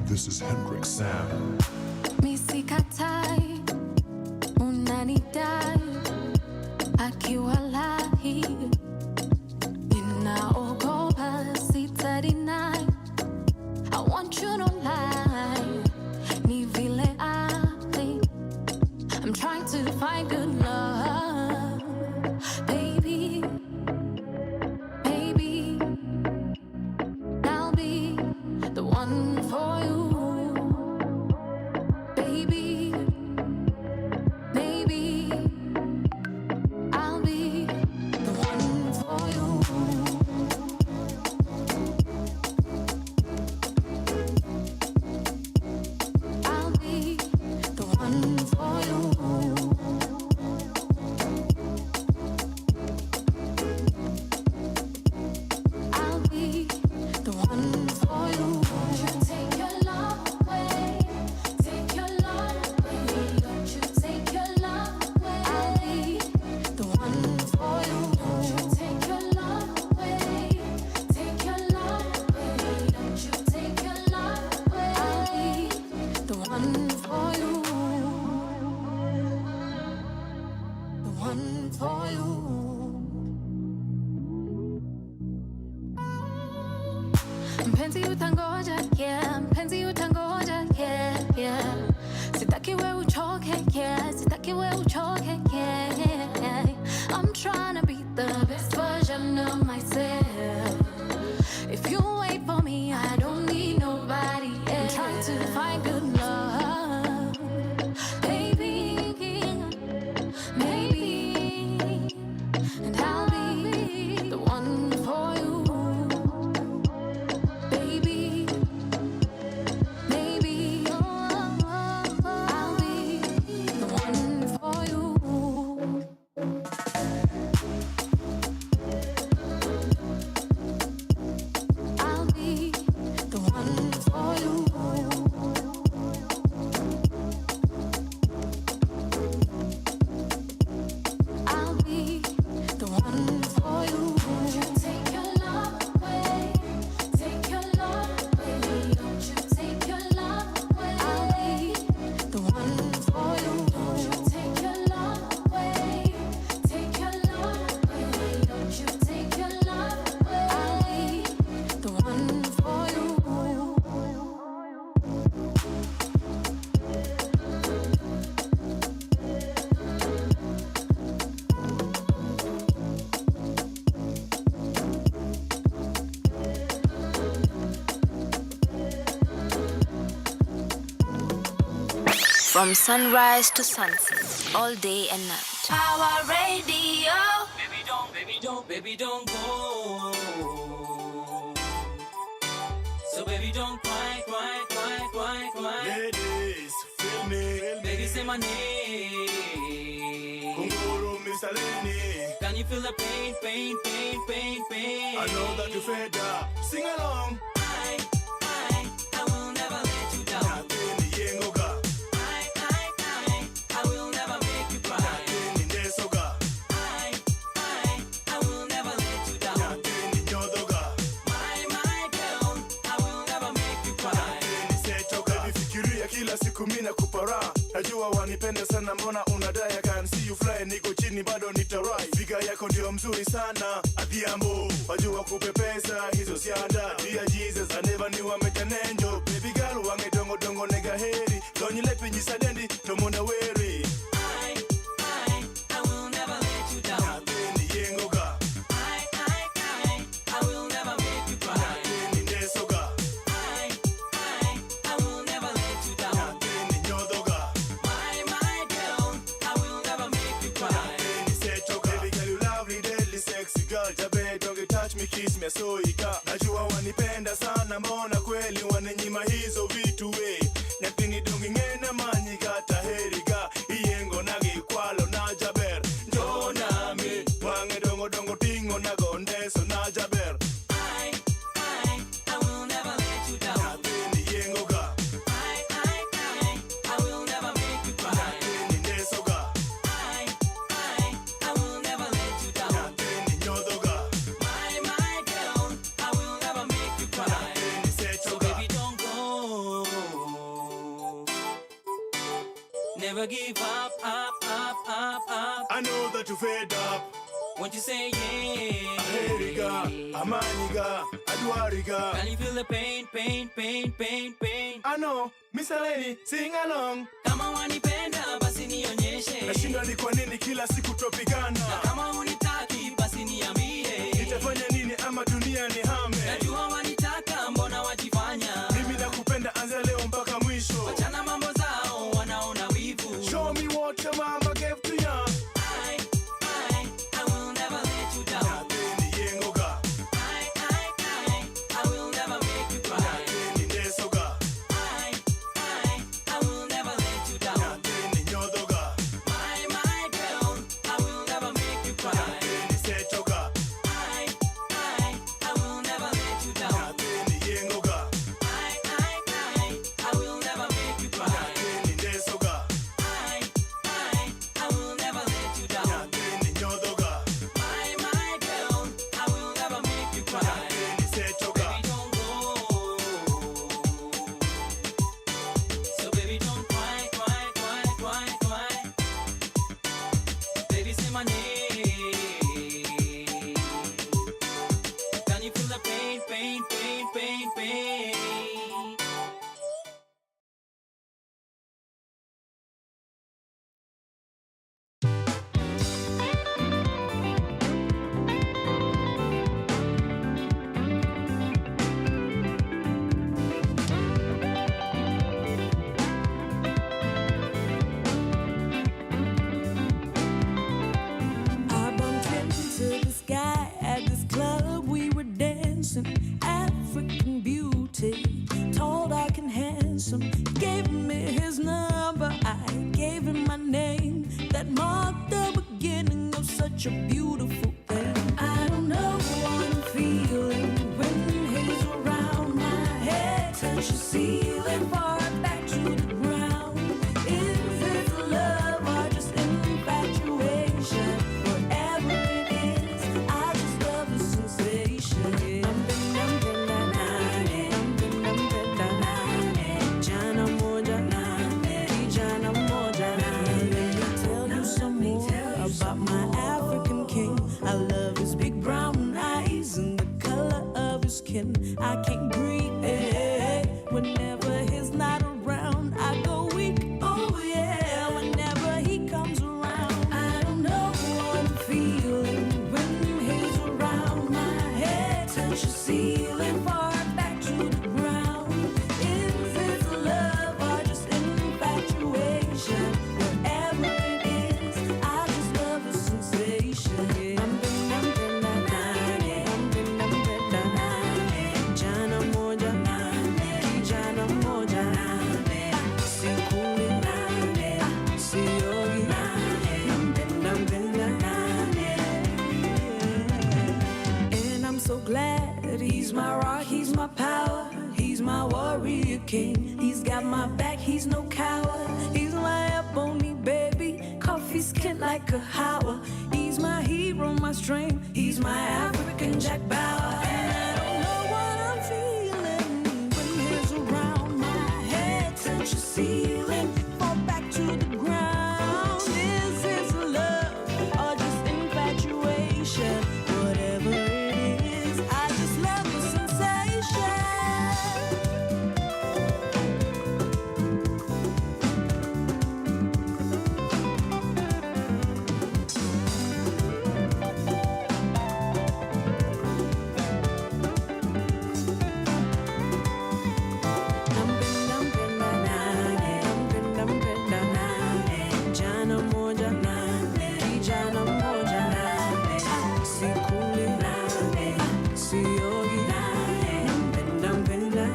This is Hendrik Sam. Misikatai, unanidai, akiwalahi, ninaogopa sitadinai. I want you to lie, ni vile I I'm trying to find good love, baby, baby. I'll be the one for you. Mpenzi utangoja, yeah. Mpenzi utangoja, yeah, yeah. Sitaki we uchoke, yeah. Sitaki we uchoke, yeah. I'm trying to be the best version of myself. If you wait for me, I don't need nobody else. I'm trying to find good love, baby, maybe, and I'll be the one for you. From sunrise to sunset, all day and night. Power Radio. Baby don't go. So baby don't cry. Ladies, feel me. Baby say my name. Kunguru Misaleni. Can you feel the pain? I know that you fed up. Sing along. I will never let you down. I will never make you cry. I will never let you down. My girl, I will never make you cry. Fikiria kila siku mina kupara. Najua wanipenda sana mbona unadai. I can see you fly, niko chini bado nitarai. Figa yako ndio mzuri sana. Adhiambo, wajua kupepesa hizo sianda. Dear Jesus, I never knew I met an angel. Baby girl, wange dongo nega heri. Donyi lepi nyisadendi, tomona weri. I will never let you down. I will never make you cry. I will never let you down. My girl, I will never make you cry. Baby girl, you lovely, deadly, sexy girl. Jabe, don't get touch me, kiss me, so ika. Najua wanipenda sana, mbona kweli wananyima hizo vitu we. Nyapini dongi ngena manyi gata heriga. Iyengo nagi kwalo na jaber. Njona mi, wange dongo tingo na gondeso na jaber. I will never let you down. I will never make you cry. I will never let you down. My girl, I will never make you cry. never give up, up, up, up, up. I know that you fed up. Won't you say yeah? Aheriga, amaniga, adwariga. Can you feel the pain, pain, pain, pain, pain? I know, Miss Eleni, sing along. Kama wanipenda basi nionyeshe. Nashinda ni kwa nini kila siku tropigana. Kama unitaki basi niambie. Nitafanya nini ama dunia ni hame. Najua wanitaka mbona wajifanya. Mimi nakupenda anza leo mpaka mwisho. Wachana mambo zao wanaona wivu. Show me what your mama gave to ya. I will never let you down. Nateni yengoga. I will never make you cry. Nateni nesoga. I will never let you down. Nateni nyodoga. My girl, I will never make you cry. Nateni setoga. I will never let you down. Nateni yengoga. I will never make you cry. Nateni nesoga. I will never let you down. Nateni nyodoga. My girl, I will never make you cry. Nateni setoga. Baby, don't go. So baby, don't cry, cry, cry, cry, cry. Baby, say my name. Can you feel the pain, pain, pain, pain, pain? I bumped into this guy at this club. We were dancing, African beauty, tall, dark, and handsome. He gave me his number, I gave him my name. That marked the beginning of such a beautiful thing. I don't know what I'm feeling when he's around. My head touches the ceiling, far back to the ground. Is it love or just infatuation? Whatever it is, I just love the sensation. Jana moja, kijana moja. Let me tell you some more about my African king. I love his big brown eyes and the color of his skin. I can't breathe whenever he's not around. I go weak, oh yeah, whenever he comes around. I don't know what I'm feeling when he's around. My head touches the ceiling, far back to the ground. Is it love or just infatuation? Whatever it is, I just love the sensation. Jana moja, kijana moja. Sikuli, siogi, and I'm so glad he's my rock, he's my power, he's my warrior king. He's got my back, he's no coward. He's my ebony baby, coffee skin like a Howard. He's my hero, my strength, he's my African Jack Bauer. And I don't know what I'm feeling when he's around. My head touches the ceiling, fall back to the ground. Is this love or just infatuation? Whatever it is, I just love the sensation. Jana moja, kijana moja. Sikuli, siogi, nampenda, mpenda,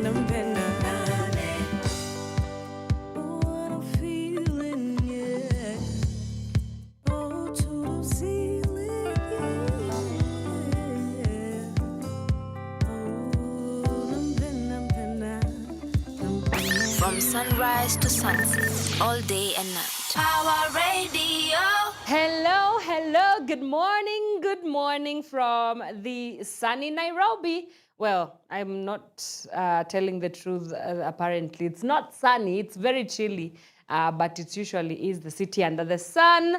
nampenda, mpenda. What I'm feeling, yeah. Oh, to the ceiling, yeah. Oh, nampenda, mpenda, nampenda. From sunrise to sunset, all day and night. Power Radio. Hello, hello. Good morning from the sunny Nairobi. Well, I'm not telling the truth, apparently. It's not sunny, it's very chilly. but it usually is the city under the sun.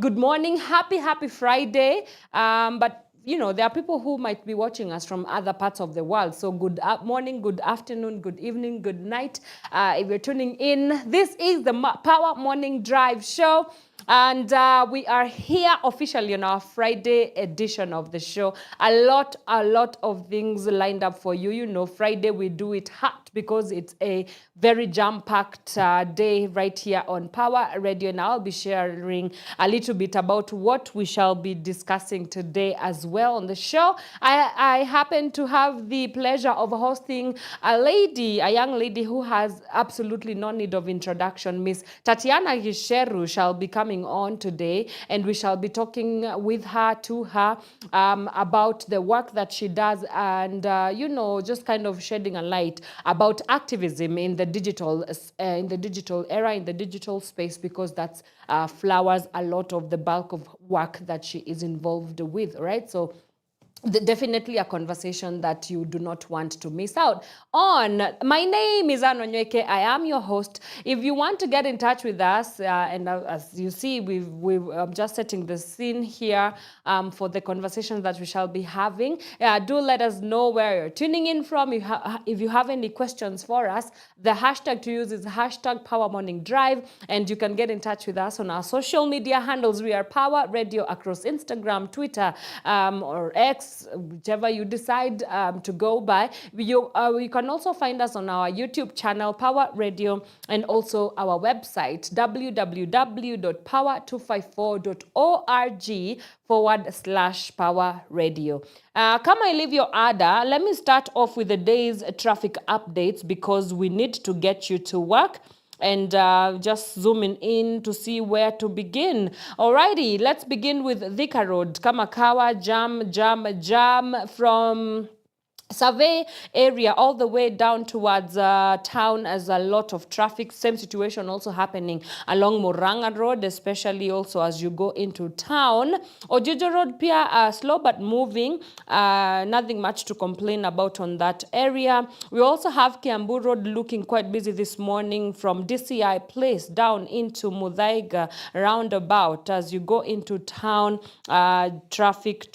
Good morning, happy Friday. But you know, there are people who might be watching us from other parts of the world. So good morning, good afternoon, good evening, good night. If you're tuning in, this is the Power Morning Drive Show. And we are here officially on our Friday edition of the show. A lot of things lined up for you. You know, Friday we do it hot because it's a very jam-packed day right here on Power Radio. And I'll be sharing a little bit about what we shall be discussing today as well on the show. I happen to have the pleasure of hosting a young lady who has absolutely no need of introduction. Miss Tatiana Gicheru shall be coming on today, and we shall be talking with her about the work that she does, and you know, just kind of shedding a light about activism in the digital era, in the digital space, because that's flowers a lot of the bulk of work that she is involved with, right? So definitely a conversation that you do not want to miss out on. My name is Wanyoike. I am your host. If you want to get in touch with us, and as you see, we're just setting the scene here for the conversations that we shall be having. Do let us know where you're tuning in from. If you have any questions for us, the hashtag to use is hashtag Power Morning Drive, and you can get in touch with us on our social media handles. We are Power Radio across Instagram, Twitter, or X, whichever you decide to go by. You can also find us on our YouTube channel, Power Radio, and also our website, www.power254.org/Power Radio. Kama ilivyo ada, let me start off with the day's traffic updates because we need to get you to work. And just zooming in to see where to begin. Alrighty, let's begin with Thika Road. Kamakawa, jam from Survey area all the way down towards town, as a lot of traffic. Same situation also happening along Muranga Road, especially also as you go into town. Ojujo Road pia slow but moving. Nothing much to complain about on that area. We also have Kiambu Road looking quite busy this morning from DCI Place down into Muthaiga roundabout. As you go into town, traffic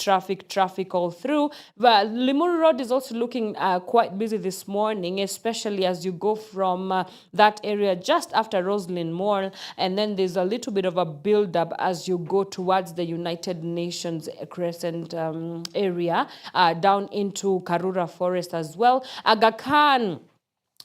all through. Well, Limuru Road is also looking quite busy this morning, especially as you go from that area just after Roslyn Mall, and then there's a little bit of a build-up as you go towards the United Nations Crescent area, down into Karura Forest as well. Aga Khan,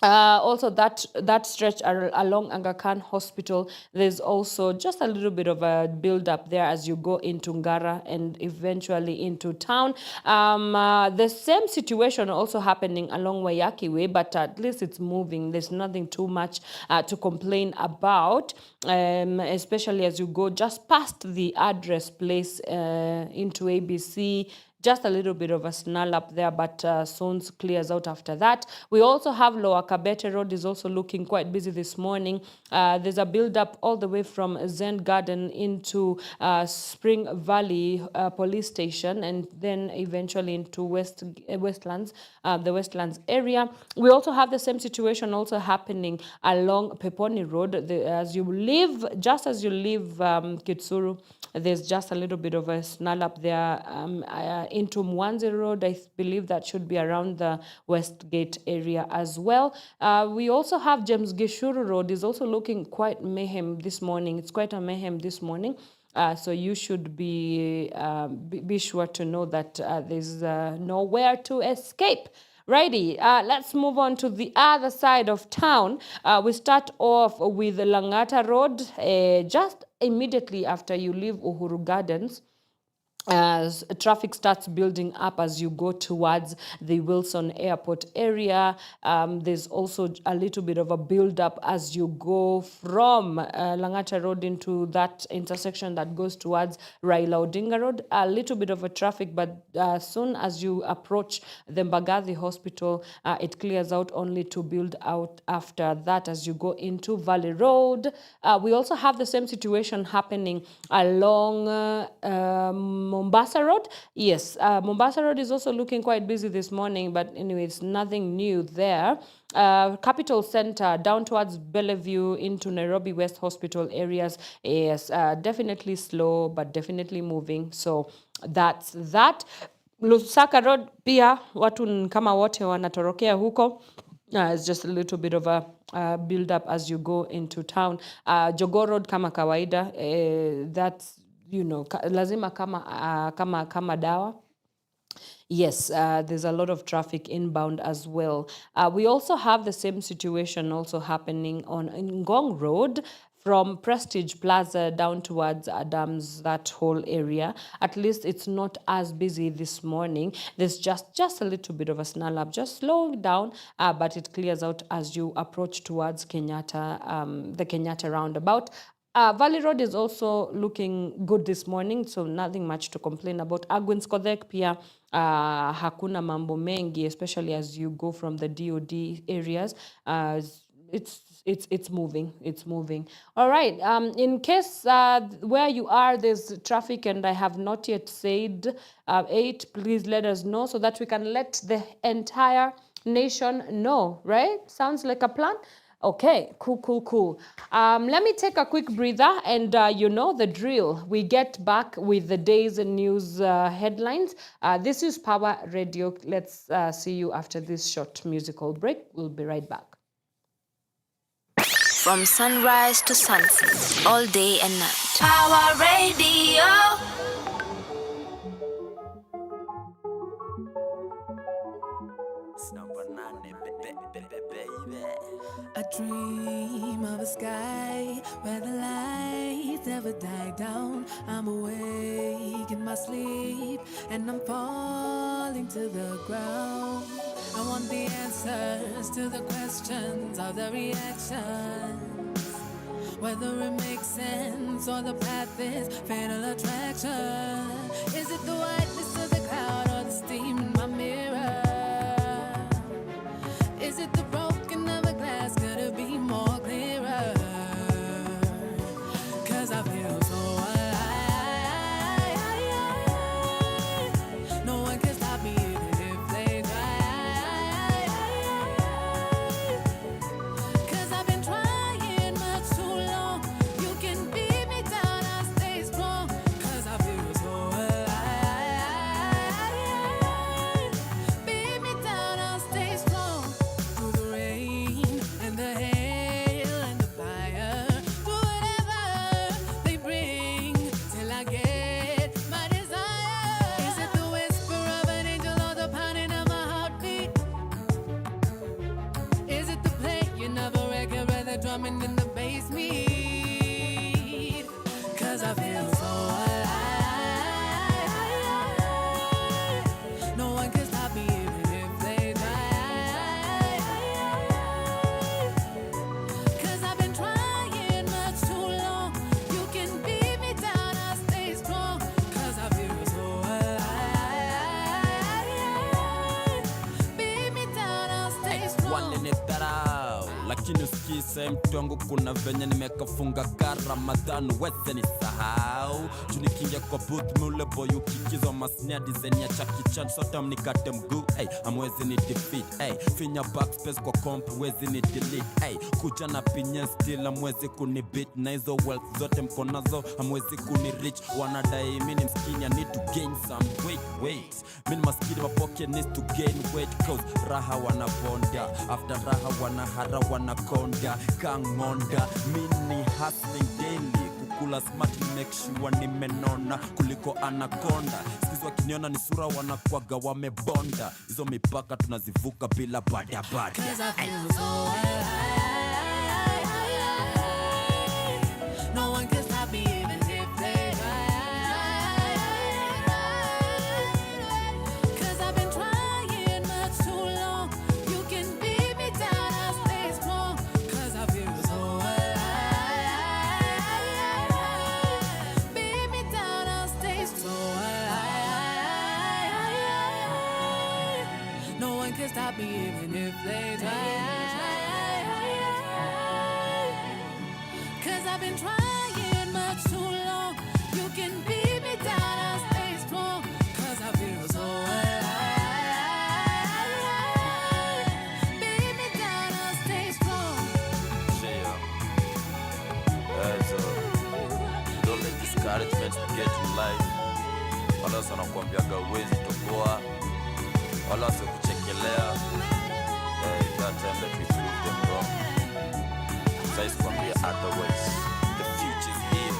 also that stretch along Aga Khan Hospital, there's also just a little bit of a build-up there as you go into Ngara and eventually into town. The same situation also happening along Wanyoike Way, but at least it's moving. There's nothing too much to complain about, especially as you go just past the address place into ABC. Just a little bit of a snarl up there, but soon clears out after that. We also have Lower Kabete Road is also looking quite busy this morning. There's a build-up all the way from Zen Garden into Spring Valley Police Station, and then eventually into Westlands, the Westlands area. We also have the same situation also happening along Peponi Road. As you leave Kitsuru, there's just a little bit of a snarl up there into Mwanzi Road. I believe that should be around the Westgate area as well. We also have James Gicheru Road is also looking quite mayhem this morning. It's quite a mayhem this morning. So you should be sure to know that there's nowhere to escape. Righty, let's move on to the other side of town. We start off with Langata Road, just immediately after you leave Uhuru Gardens. As traffic starts building up as you go towards the Wilson Airport area. There's also a little bit of a build-up as you go from Langata Road into that intersection that goes towards Raila Odinga Road. A little bit of a traffic, but as soon as you approach the Mbagathi Hospital, it clears out, only to build out after that as you go into Valley Road. We also have the same situation happening along Mombasa Road. Yes, Mombasa Road is also looking quite busy this morning, but anyways, nothing new there. Capital Center down towards Bellevue into Nairobi West Hospital areas is definitely slow, but definitely moving. So that's that. Lusaka Road pia watu kama wote wanatorokea huko. It's just a little bit of a build up as you go into town. Jogoo Road kama kawaida, that's, lazima kama dawa. Yes, there's a lot of traffic inbound as well. We also have the same situation also happening on Ngong Road from Prestige Plaza down towards Adams, that whole area. At least it's not as busy this morning. There's just a little bit of a snarl up, just slowing down, but it clears out as you approach towards Kenyatta, the Kenyatta roundabout. Valley Road is also looking good this morning, so nothing much to complain about. Agwins Kodhek pia hakuna mambo mengi, especially as you go from the DOD areas. It's moving. All right. In case where you are, there's traffic and I have not yet said 8, please let us know so that we can let the entire nation know, right? Sounds like a plan? Okay, cool. Let me take a quick breather and you know the drill. We get back with the day's news headlines. This is Pawa Radio. Let's see you after this short musical break. We'll be right back. From sunrise to sunset, all day and night. Pawa Radio. I dream of a sky where the lights never die down. I'm awake in my sleep and I'm falling to the ground. I want the answers to the questions of the reactions, whether it makes sense or the path is fatal attraction. Is it the whiteness of the cloud or the steam in my mirror? Is it the broken of a glass? Could it be more clearer? 'Cause I feel so alive. No one can stop me even if they try. 'Cause I've been trying much too long. You can beat me down, I'll stay strong. 'Cause I feel so alive. Beat me down, I'll stay strong. Through the rain and the hail and the fire, through whatever they bring, till I get my desire. Is it the whisper of an angel or the pounding of my heartbeat? Is it the playing of a record where the drumming and the bass meet? 'Cause I feel so alive. No one can stop me even if they try. 'Cause I've been trying much too long. You can beat me down, I'll stay strong. 'Cause I feel so alive. Beat me down, I'll stay strong. Walinidharau lakini usikise mtu wangu, kuna venye nimekafunga ka Ramadhan, weze ni sahau junikingia kwa booth mule boy ukikizwa masnia design ya Jackie Chan, sota mnikate mguu, amwezi ni defeat, finya backspace kwa comp wezi ni delete, kuja na pinye still amwezi kunibit, na hizo wealth zote mkonazo amwezi kunirich, wanadai mini mskini I need to gain some weight, mini maskini my pocket needs to gain weight, cause raha wanabonda, after raha wanahara wanakonda, kangonda, mini hustling daily, kukula smart make sure nimenona kuliko anaconda, sikizi wakiniona ni sura wanakwaga wamebonda, hizo mipaka tunazivuka bila bada. 'Cause I feel so alive. No one can stop me even if they try. 'Cause I've been trying much too long. You can beat me down, I'll stay strong. 'Cause I feel so alive. Beat me down, I'll stay strong. No one can stop me even if they try. 'Cause I've been trying much too long. You can beat me down, I'll stay strong. wala wanakuambiaga uwezi toboa, wala wasikuchekelea. That time that we proved them wrong. So it's gonna be otherwise. The future's here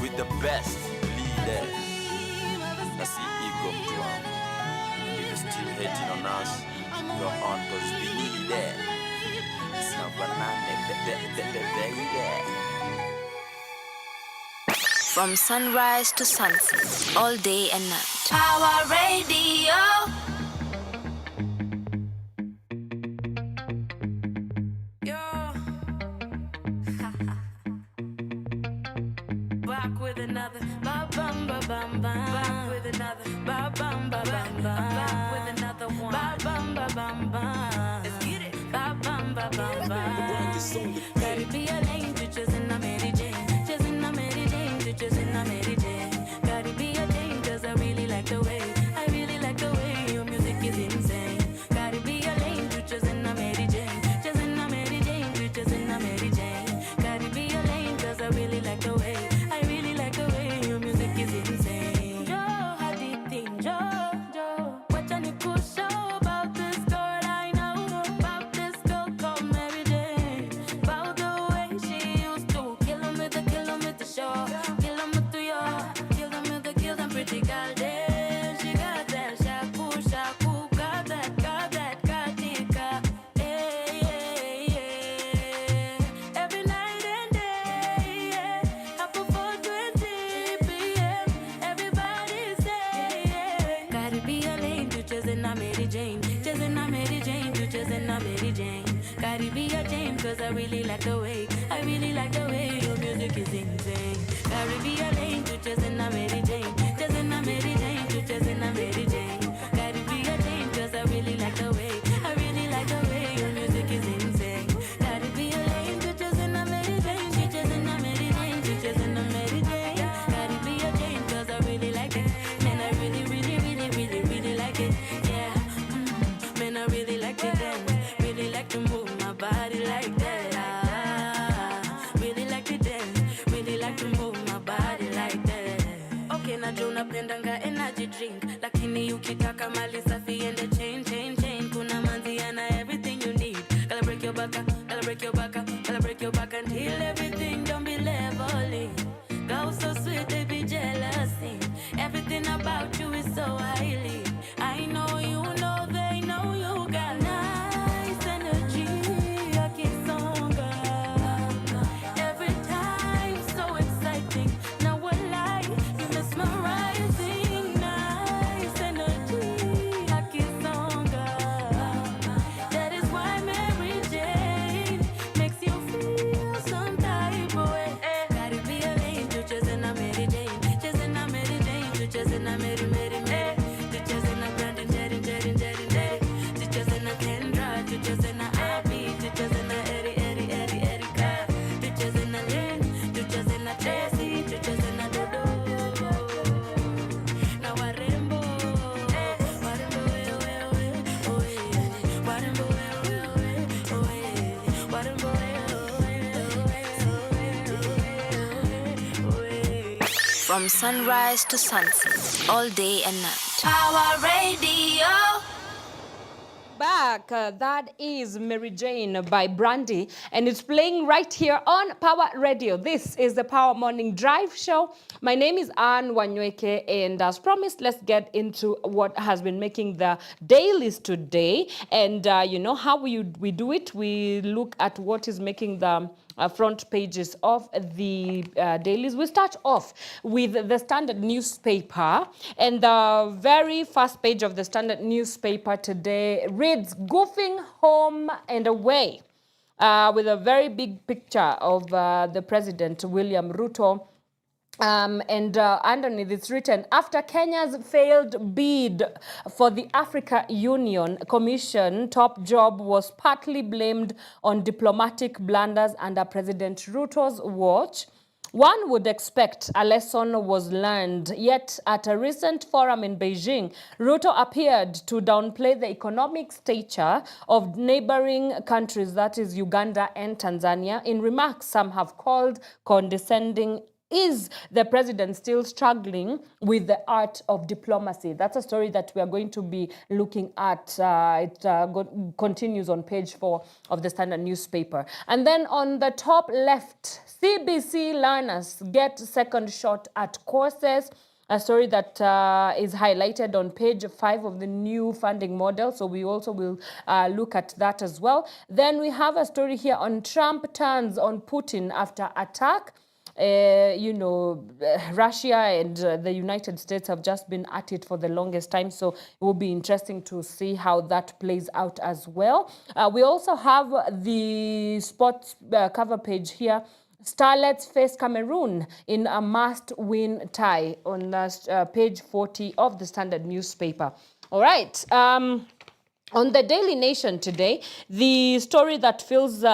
with the best leaders. That's the ego to one. If you're still hating on us, go on, cause we need it. It's not banana, baby. From sunrise to sunset, all day and night. Power Radio. Back with another ba bum ba bum bum. Back with another ba bum ba bum bum. Back with another one ba bum ba bum bum. Let's get it ba bum ba bum bum. Caribbean bitches in a Mary Jane, just in a Mary Jane, bitches in a Mary Jane. Caribbean Jane, 'cause I really like the way, I really like the way your music is insane. Caribbean bitches in a Mary Jane, just in a Mary Jane, bitches in a Mary Jane. Caribbean 'cause I really like the way. Cause I really like the way, I really like the way your music is insane. Caribbean lane, just in a Mary Jane, just in a Mary Jane, just in a Mary Jane. Caribbean lane, cause I really like the way, I really like the way your music is insane. Caribbean lane, just in a Mary Jane, just in a Mary Jane, just in a Mary Jane. Caribbean lane, cause I really like it, man, I really, really, really, really, really like it. Yeah, man, I really like it, then really like to move my body like that. Napendanga energy drink, lakini ukitaka mali safi ende chain, chain, chain. Kuna manziana everything you need. Gotta break your back, gotta break your back, gotta break your back until everything don't be leveling. Go so sweet, they be jealousy. Everything about you is so highly. I know you know they know you got nice energy. Akisonga every time, so exciting. Now what lie, you mesmerize. From sunrise to sunset, all day and night. Power Radio. Back. That is Mary Jane by Brandy, and it's playing right here on Power Radio. This is the Power Morning Drive Show. My name is Wanyoike, and as promised, let's get into what has been making the dailies today. And you know how we do it. We look at what is making the front pages of the dailies. We start off with the Standard newspaper, and the very first page of the Standard newspaper today reads "Goofing Home and Away," with a very big picture of the President William Ruto. And underneath it's written, after Kenya's failed bid for the Africa Union Commission, top job was partly blamed on diplomatic blunders under President Ruto's watch. One would expect a lesson was learned, yet at a recent forum in Beijing, Ruto appeared to downplay the economic stature of neighboring countries, that is Uganda and Tanzania, in remarks some have called condescending Is the president still struggling with the art of diplomacy? That's a story that we are going to be looking at. It continues on page 4 of the Standard newspaper. And then on the top left, CBC learners get second shot at courses. A story that is highlighted on page 5 of the new funding model. So we also will look at that as well. Then we have a story here on Trump turns on Putin after attack. Russia and the United States have just been at it for the longest time, so it will be interesting to see how that plays out as well. We also have the sports cover page here. Starlets face Cameroon in a must-win tie on page 40 of the Standard newspaper. All right. On the Daily Nation today, the story that feels is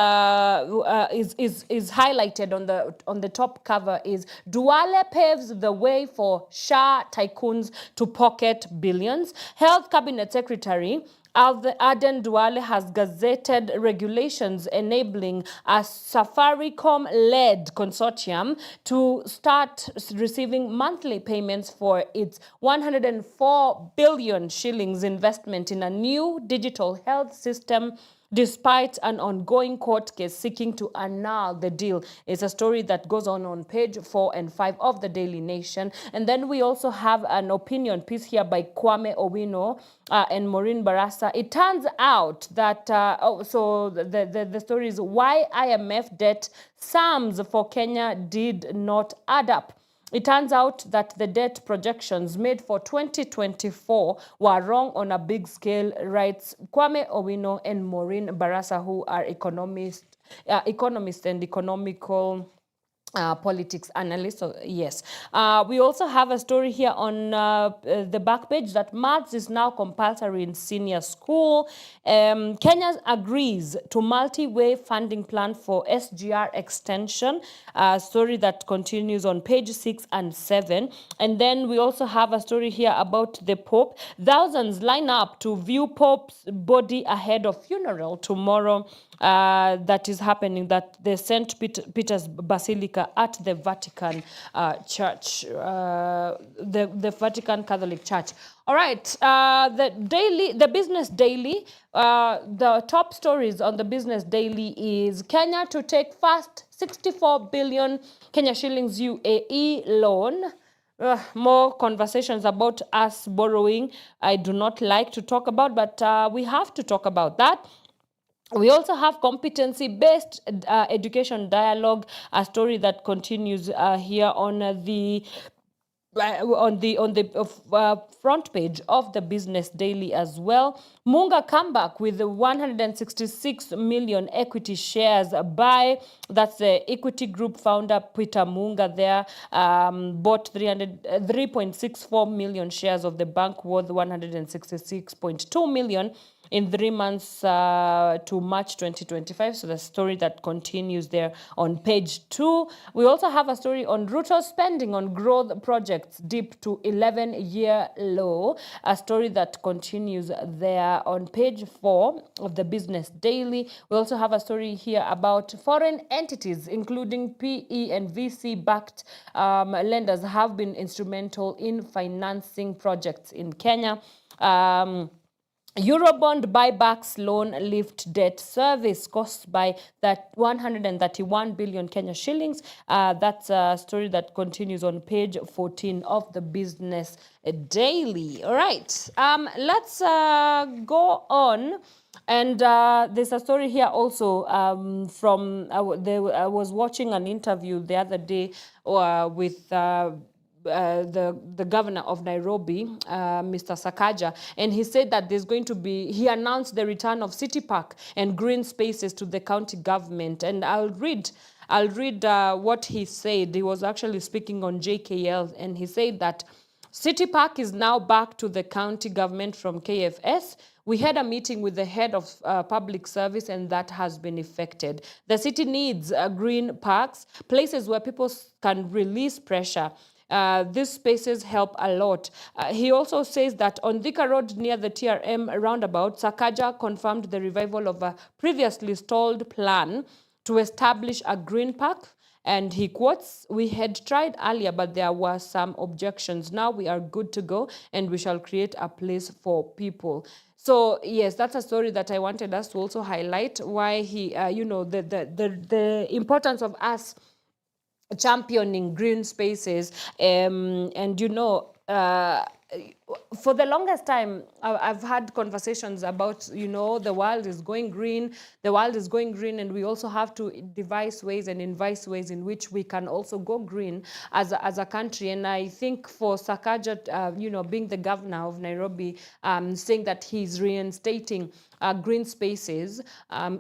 highlighted on the top cover is Duale paves the way for Shah tycoons to pocket billions. Health Cabinet Secretary Aden Duale has gazetted regulations enabling a Safaricom-led consortium to start receiving monthly payments for its 104 billion shillings investment in a new digital health system, despite an ongoing court case seeking to annul the deal. It's a story that goes on page 4 and 5 of the Daily Nation. And then we also have an opinion piece here by Kwame Owino and Maureen Barasa. It turns out that, the story is why IMF debt sums for Kenya did not add up. It turns out that the debt projections made for 2024 were wrong on a big scale, writes Kwame Owino and Maureen Barasa, who are economists and economical politics analyst. So yes, we also have a story here on the back page that maths is now compulsory in senior school. Kenya agrees to multi-way funding plan for SGR extension. A story that continues on page 6 and 7. And then we also have a story here about the Pope. Thousands line up to view Pope's body ahead of funeral tomorrow. That is happening, that the St. Peter's Basilica at the Vatican Church, the Vatican Catholic Church. All right, the Business Daily, the top stories on the Business Daily is Kenya to take first 64 billion Kenya shillings UAE loan. More conversations about us borrowing I do not like to talk about, but we have to talk about that. We also have competency-based education dialogue, a story that continues here on the front page of the Business Daily as well. Munga comeback with the 166 million equity shares buy. That's the Equity Group founder Peter Munga there bought 3.64 million shares of the bank worth 166.2 million in 3 months to March 2025. So the story that continues there on page 2. We also have a story on Ruto's spending on growth projects dip to 11-year low. A story that continues there on page 4 of the Business Daily. We also have a story here about foreign entities, including PE and VC-backed lenders, have been instrumental in financing projects in Kenya. Eurobond buybacks loan lift debt service cost by that 131 billion Kenya shillings. That's a story that continues on page 14 of the Business Daily. All right, let's go on. And there's a story here also from, I was watching an interview the other day with the governor of Nairobi, Mr. Sakaja, and he said that there's going to be, he announced the return of City Park and green spaces to the county government. And I'll read what he said. He was actually speaking on JKL, and he said that City Park is now back to the county government from KFS. We had a meeting with the head of public service, and that has been effected. The city needs green parks, places where people can release pressure. These spaces help a lot. He also says that on Thika Road near the TRM roundabout, Sakaja confirmed the revival of a previously stalled plan to establish a green park And he quotes, "We had tried earlier, but there were some objections. Now we are good to go, and we shall create a place for people." So yes, that's a story that I wanted us to also highlight, why he, the importance of us championing green spaces. And for the longest time, I've had conversations about, the world is going green, and we also have to devise ways and invise ways in which we can also go green as a country. And I think for Sakaja, being the governor of Nairobi, saying that he's reinstating green spaces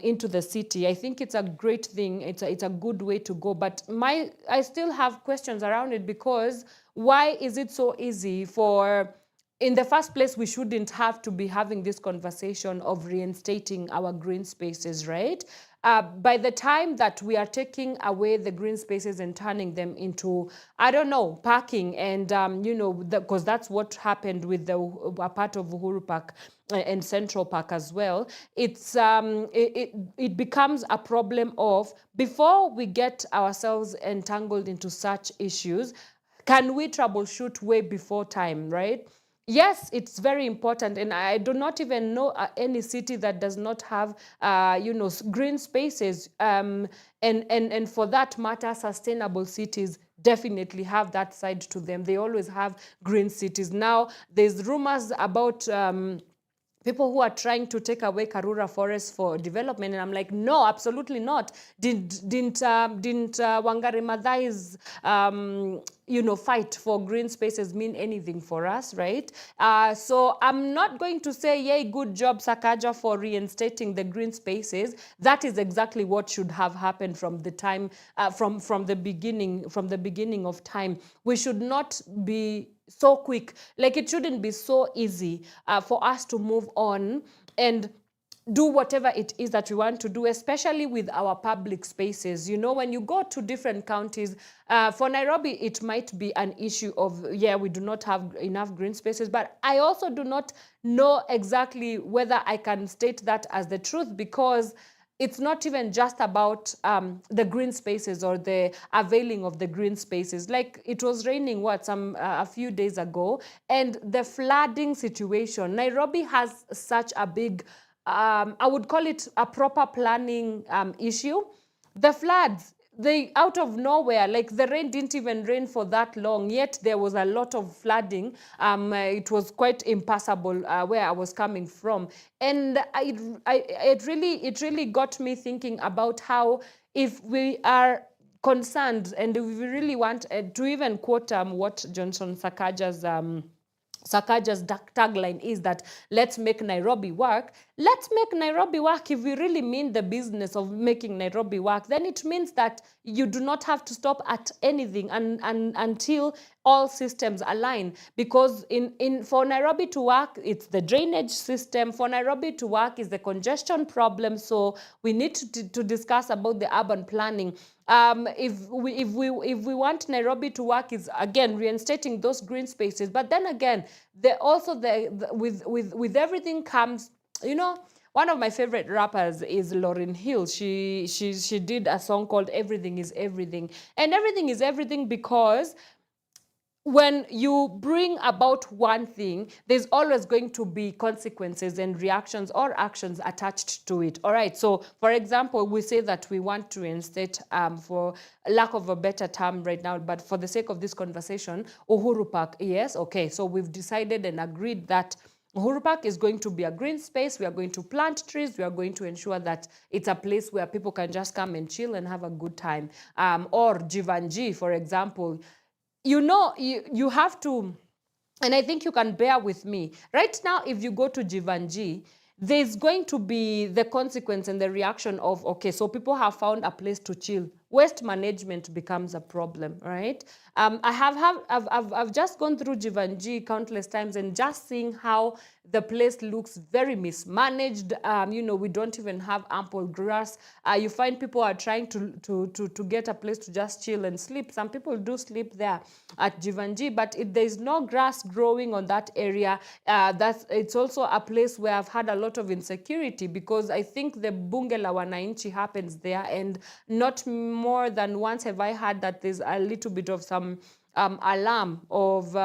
into the city, I think it's a great thing. It's a good way to go. But I still have questions around it, because why is it so easy for, in the first place, we shouldn't have to be having this conversation of reinstating our green spaces, right? By the time that we are taking away the green spaces and turning them into, I don't know, parking, and, because that's what happened with a part of Uhuru Park and Central Park as well, it becomes a problem of, before we get ourselves entangled into such issues, can we troubleshoot way before time, right? Yes, it's very important, and I do not even know any city that does not have, green spaces. And for that matter, sustainable cities definitely have that side to them. They always have green cities. Now, there's rumors about people who are trying to take away Karura Forest for development, and I'm like, no, absolutely not. Didn't Wangari Maathai's fight for green spaces mean anything for us, right? So I'm not going to say, yay, good job, Sakaja, for reinstating the green spaces. That is exactly what should have happened from the time, from the beginning of time. We should not be so quick. Like, it shouldn't be so easy for us to move on and do whatever it is that we want to do, especially with our public spaces. When you go to different counties, for Nairobi, it might be an issue of, we do not have enough green spaces, but I also do not know exactly whether I can state that as the truth, because it's not even just about the green spaces or the availing of the green spaces. Like, it was raining a few days ago, and the flooding situation. Nairobi has such a big, I would call it a proper planning issue. The floods, they out of nowhere, like, the rain didn't even rain for that long, yet there was a lot of flooding. It was quite impassable where I was coming from, and it really got me thinking about how, if we are concerned and if we really want to even quote what Johnson Sakaja's tagline is, that let's make Nairobi work. Let's make Nairobi work. If we really mean the business of making Nairobi work, then it means that you do not have to stop at anything until all systems align. Because for Nairobi to work, it's the drainage system. For Nairobi to work is the congestion problem. So we need to discuss about the urban planning. If we want Nairobi to work, is again reinstating those green spaces. But then again, with everything comes, one of my favorite rappers is Lauryn Hill. She did a song called "Everything Is Everything," and everything is everything because when you bring about one thing, there's always going to be consequences and reactions or actions attached to it. All right. So, for example, we say that we want to reinstate, for lack of a better term right now, but for the sake of this conversation, Uhuru Park. Yes. Okay. So we've decided and agreed that Uhuru Park is going to be a green space. We are going to plant trees. We are going to ensure that it's a place where people can just come and chill and have a good time. Or Jivanji, for example. You have to, and I think you can bear with me. Right now, if you go to Jivanji, there's going to be the consequence and the reaction of, okay, so people have found a place to chill. Waste management becomes a problem, right? I've just gone through Jivanji countless times and just seeing how the place looks very mismanaged. We don't even have ample grass. You find people are trying to get a place to just chill and sleep. Some people do sleep there at Jivanji, but there's no grass growing on that area. It's also a place where I've had a lot of insecurity, because I think the Bunge la Wananchi happens there, and not more than once have I heard that there's a little bit of some alarm of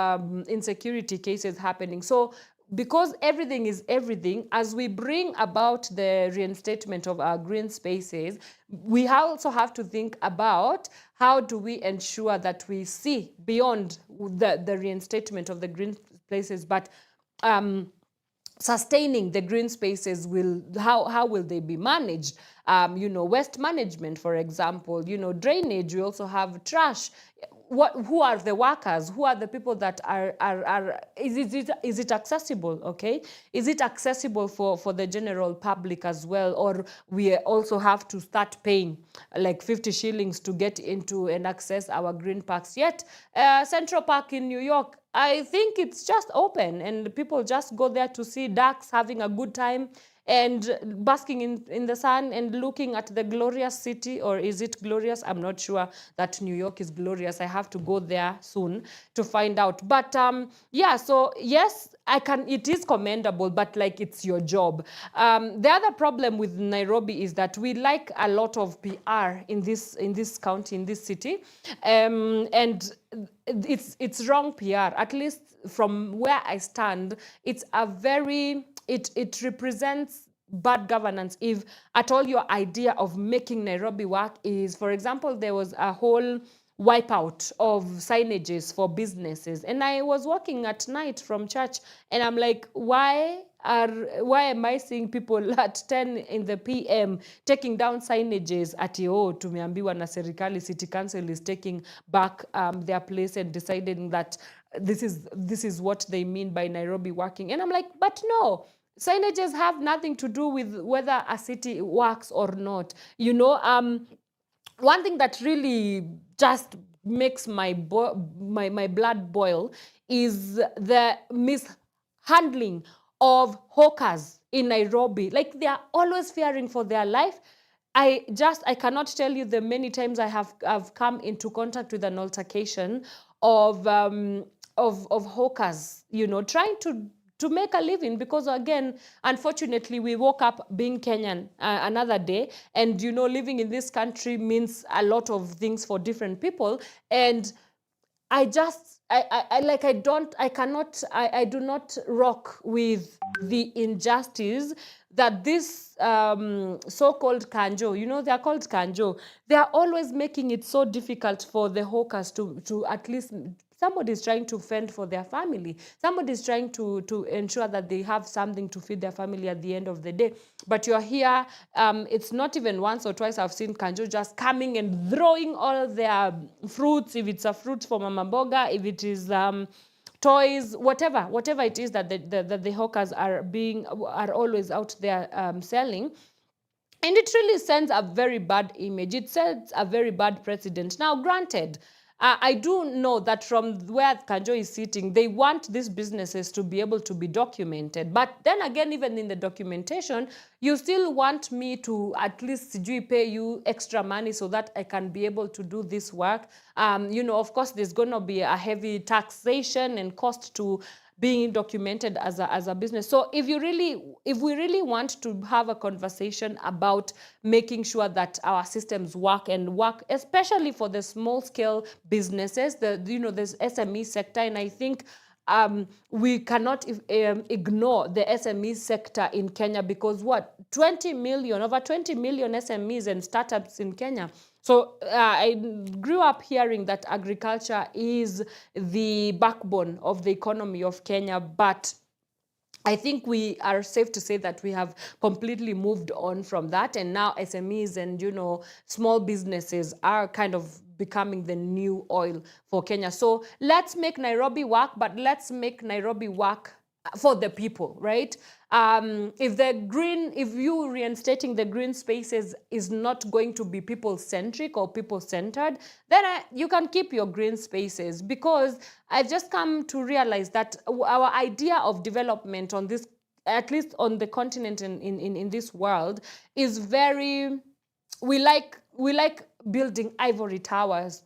insecurity cases happening. So because everything is everything, as we bring about the reinstatement of our green spaces, we also have to think about how do we ensure that we see beyond the reinstatement of the green spaces, but sustaining the green spaces how will they be managed? Waste management, for example, drainage. We also have trash. Who are the workers? Who are the people that is it accessible? Okay, is it accessible for the general public as well, or we also have to start paying like 50 shillings to get into and access our green parks? Yet Central Park in New York, I think it's just open and people just go there to see ducks having a good time and basking in the sun and looking at the glorious city. Or is it glorious? I'm not sure that New York is glorious. I have to go there soon to find out. But yeah, so yes, it is commendable, but like it's your job. The other problem with Nairobi is that we like a lot of PR in this county, in this city. And it's wrong PR, at least from where I stand. It's a very, it represents bad governance if at all your idea of making Nairobi work is, for example, there was a whole wipeout of signages for businesses. And I was walking at night from church and I'm like, why am I seeing people at 10 in the PM taking down signages at tumeambiwa na serikali, city council is taking back their place and deciding that this is what they mean by Nairobi working. And I'm like, but no, signages have nothing to do with whether a city works or not. One thing that really just makes my blood boil is the mishandling of hawkers in Nairobi. Like, they are always fearing for their life. I cannot tell you the many times I've come into contact with an altercation of hawkers, trying to make a living, because again, unfortunately, we woke up being Kenyan another day, and living in this country means a lot of things for different people. And I do not rock with the injustice that this so-called kanjo, they are called kanjo, they are always making it so difficult for the hawkers to at least, somebody's trying to fend for their family. Somebody's trying to ensure that they have something to feed their family at the end of the day. But you're here, it's not even once or twice I've seen kanjo just coming and throwing all their fruits, if it's a fruit for Mama Mboga, if it is toys, whatever it is that the hawkers are always out there selling. And it really sends a very bad image. It sets a very bad precedent. Now, granted, I do know that from where Kanjo is sitting, they want these businesses to be able to be documented. But then again, even in the documentation, you still want me to at least pay you extra money so that I can be able to do this work. Of course, there's going to be a heavy taxation and cost to being documented as a business. So if we really want to have a conversation about making sure that our systems work, especially for the small scale businesses, this SME sector, and I think we cannot ignore the SME sector in Kenya, because over 20 million SMEs and startups in Kenya. So I grew up hearing that agriculture is the backbone of the economy of Kenya, but I think we are safe to say that we have completely moved on from that, and now SMEs and small businesses are kind of becoming the new oil for Kenya. So let's make Nairobi work, but let's make Nairobi work for the people, right? If you reinstating the green spaces is not going to be people-centric or people-centered, then you can keep your green spaces, because I've just come to realize that our idea of development on this, at least on the continent in this world, is very, we like building ivory towers.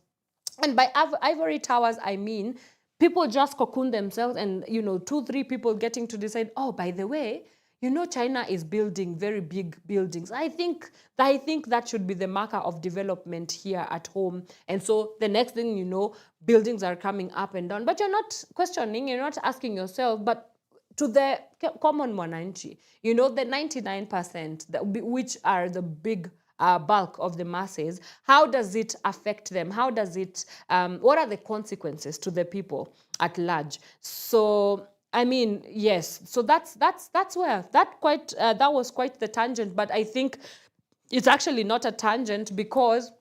And by ivory towers, I mean people just cocoon themselves and, 2-3 people getting to decide, oh, by the way, you know, China is building very big buildings. I think that should be the marker of development here at home. And so the next thing you know, buildings are coming up and down. But you're not questioning, you're not asking yourself, but to the common mwananchi, you know, the 99%, which are the big bulk of the masses, how does it affect them? How does it, what are the consequences to the people at large? So, I mean, yes. So that's where that was quite the tangent. But I think it's actually not a tangent, because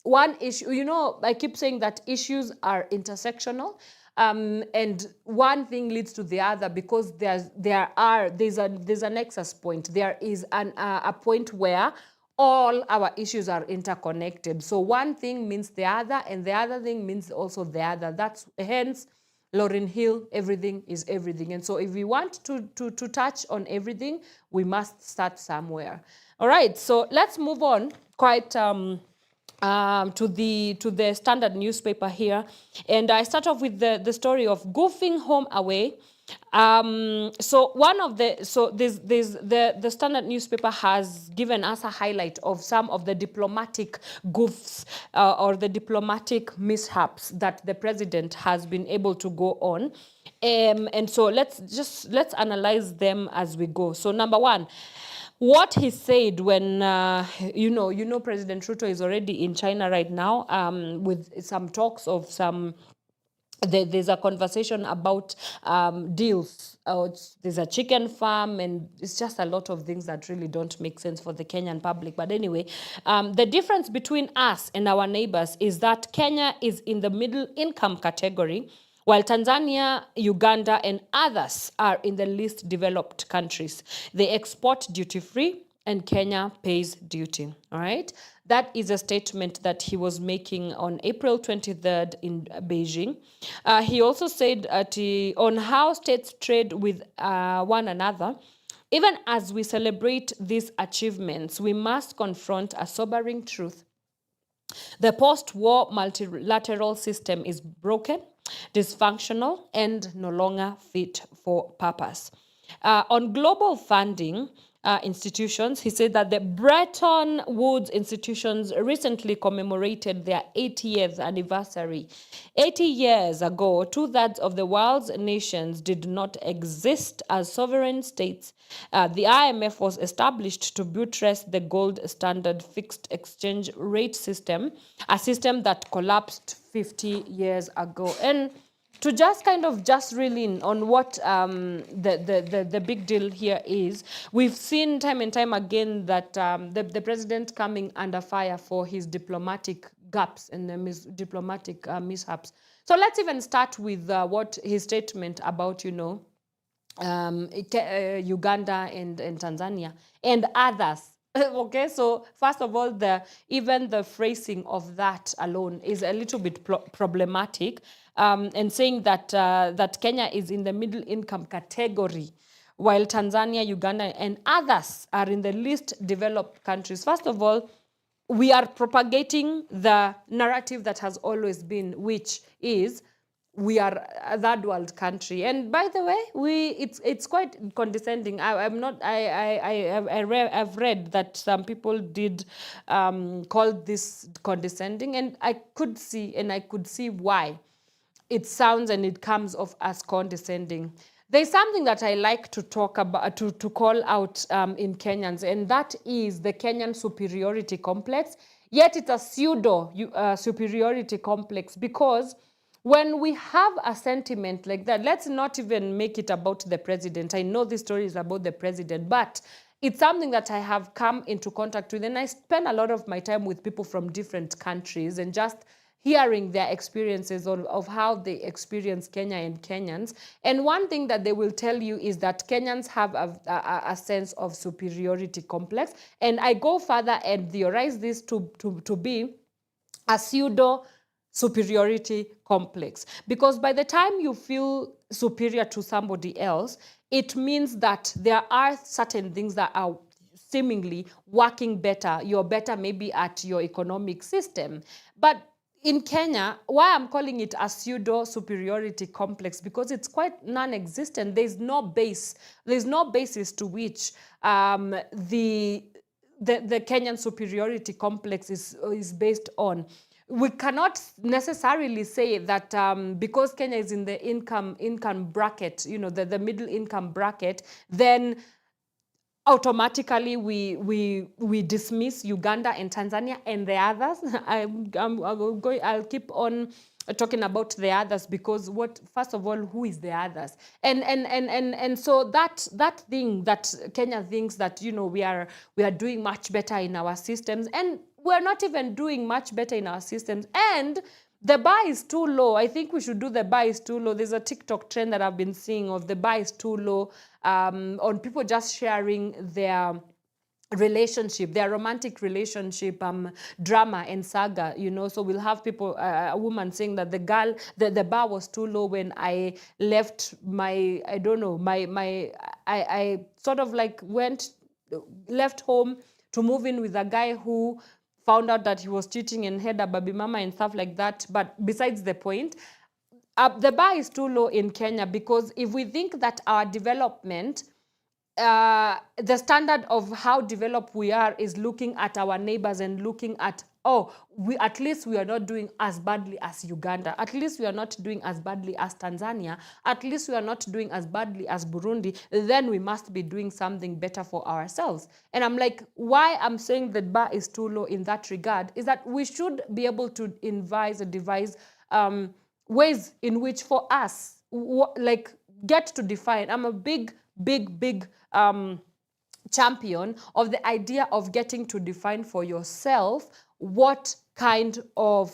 one issue, you know, I keep saying that issues are intersectional. And one thing leads to the other, because there's a nexus point. There is a point where all our issues are interconnected. So one thing means the other, and the other thing means also the other. That's hence Lauryn Hill, everything is everything. And so if we want to touch on everything, we must start somewhere. All right, so let's move on quite to the Standard newspaper here. And I start off with the story of goofing home away. So the Standard newspaper has given us a highlight of some of the diplomatic goofs or the diplomatic mishaps that the president has been able to go on. And so let's analyze them as we go. So number one, what he said when, you know, President Ruto is already in China right now, with some talks of some, there's a conversation about deals. There's a chicken farm, and it's just a lot of things that really don't make sense for the Kenyan public. But anyway, the difference between us and our neighbors is that Kenya is in the middle income category, while Tanzania, Uganda, and others are in the least developed countries. They export duty-free, and Kenya pays duty. All right? That is a statement that he was making on April 23rd in Beijing. He also said on how states trade with one another. Even as we celebrate these achievements, we must confront a sobering truth. The post-war multilateral system is broken, dysfunctional, and no longer fit for purpose. On global funding institutions, he said that the Bretton Woods institutions recently commemorated their 80th anniversary. 80 years ago, 2/3 of the world's nations did not exist as sovereign states. The IMF was established to buttress the gold standard fixed exchange rate system, a system that collapsed 50 years ago. And to just kind of just reel in on what the big deal here is, we've seen time and time again that the president coming under fire for his diplomatic gaps and diplomatic mishaps. So let's even start with what his statement about, you know, Uganda and Tanzania and others. Okay, so first of all, even the phrasing of that alone is a little bit problematic, and saying that Kenya is in the middle income category, while Tanzania, Uganda, and others are in the least developed countries. First of all, we are propagating the narrative that has always been, which is we are a third world country. And by the way, it's quite condescending. I've read that some people did call this condescending, and I could see why it sounds and it comes off as condescending. There's something that I like to talk about, to call out in Kenyans, and that is the Kenyan superiority complex. Yet it's a pseudo superiority complex, because when we have a sentiment like that, let's not even make it about the president. I know this story is about the president, but it's something that I have come into contact with, and I spend a lot of my time with people from different countries and just hearing their experiences of how they experience Kenya and Kenyans. And one thing that they will tell you is that Kenyans have a sense of superiority complex. And I go further and theorize this to be a pseudo superiority complex. Because by the time you feel superior to somebody else, it means that there are certain things that are seemingly working better. You're better maybe at your economic system. But in Kenya, why I'm calling it a pseudo superiority complex, because it's quite non-existent. There's no basis to which the Kenyan superiority complex is based on. We cannot necessarily say that because Kenya is in the income bracket, the middle income bracket, then automatically we dismiss Uganda and Tanzania and the others. I'll keep on talking about the others, because first of all, who is the others? And so that thing that Kenya thinks that we are doing much better in our systems, and we're not even doing much better in our systems, and the bar is too low. I think we should do the bar is too low. There's a TikTok trend that I've been seeing of the bar is too low, on people just sharing their relationship, their romantic relationship drama and saga, so we'll have people, a woman saying that the bar was too low when I left I sort of like left home to move in with a guy who found out that he was cheating and had a baby mama and stuff like that. But besides the point, the bar is too low in Kenya, because if we think that our development, the standard of how developed we are is looking at our neighbors and looking at, at least we are not doing as badly as Uganda, at least we are not doing as badly as Tanzania, at least we are not doing as badly as Burundi, then we must be doing something better for ourselves. And I'm like, why I'm saying the bar is too low in that regard is that we should be able to devise ways in which for us, get to define. I'm a big champion of the idea of getting to define for yourself what kind of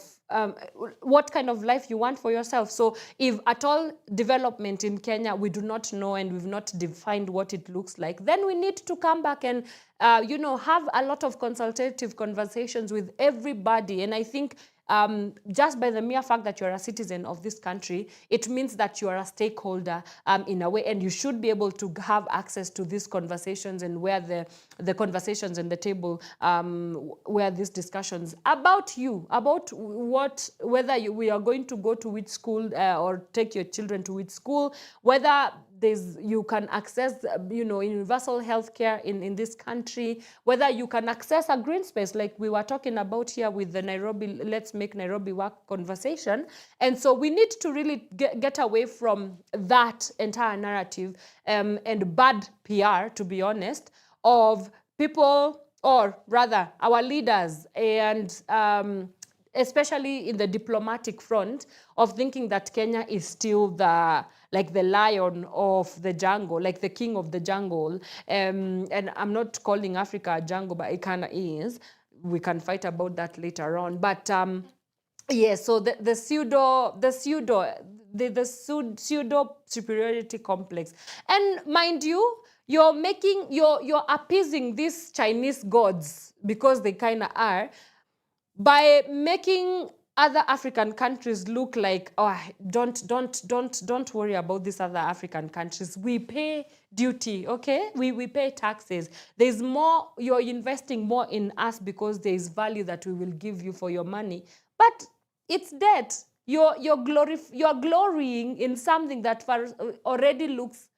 life you want for yourself. So if at all development in Kenya we do not know and we've not defined what it looks like, then we need to come back and have a lot of consultative conversations with everybody. And I think just by the mere fact that you're a citizen of this country, it means that you are a stakeholder in a way, and you should be able to have access to these conversations and where the conversations and the table, where these discussions about you, about whether we are going to go to which school or take your children to which school, whether you can access universal health care in this country, whether you can access a green space like we were talking about here with the Let's Make Nairobi Work conversation. And so we need to really get away from that entire narrative and bad PR, to be honest, of people, or rather our leaders, and especially in the diplomatic front, of thinking that Kenya is still the lion of the jungle, like the king of the jungle. And I'm not calling Africa a jungle, but it kind of is. We can fight about that later on. But yeah, so the pseudo superiority complex. And mind you, you're appeasing these Chinese gods, because they kind of are, by making other African countries look like, don't worry about these other African countries. We pay duty, okay? We pay taxes. There's more, you're investing more in us because there's value that we will give you for your money. But it's debt. You're glorying in something that already looks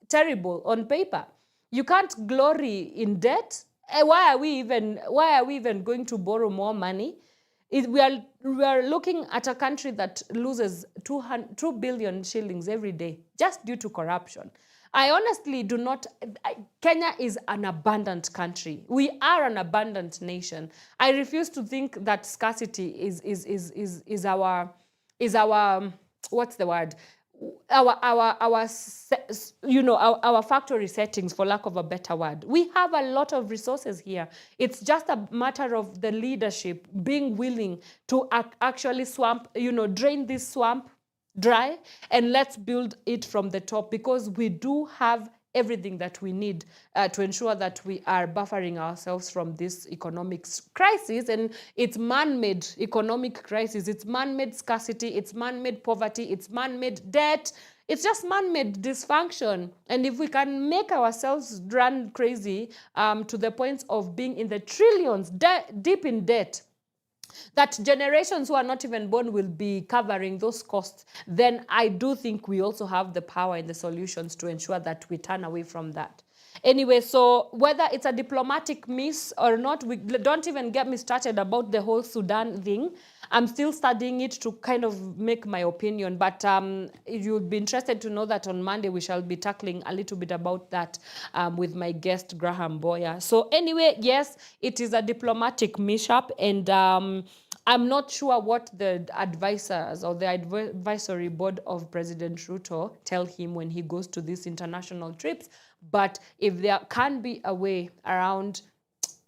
terrible on paper. You can't glory in debt. Why are we even going to borrow more money? We are looking at a country that loses 2 billion shillings every day just due to corruption. I honestly do not. Kenya is an abundant country. We are an abundant nation. I refuse to think that scarcity is our what's the word? Our factory settings, for lack of a better word. We have a lot of resources here. It's just a matter of the leadership being willing to actually drain this swamp dry, and let's build it from the top, because we do have everything that we need to ensure that we are buffering ourselves from this economic crisis. And it's man-made economic crisis, it's man-made scarcity, it's man-made poverty, it's man-made debt, it's just man-made dysfunction. And if we can make ourselves run crazy to the point of being in the trillions deep in debt, that generations who are not even born will be covering those costs, then I do think we also have the power and the solutions to ensure that we turn away from that. Anyway, so whether it's a diplomatic miss or not, don't even get me started about the whole Sudan thing. I'm still studying it to kind of make my opinion, but you'll be interested to know that on Monday we shall be tackling a little bit about that with my guest, Graham Boyer. So anyway, yes, it is a diplomatic mishap, and I'm not sure what the advisors or the advisory board of President Ruto tell him when he goes to these international trips. But if there can be a way around,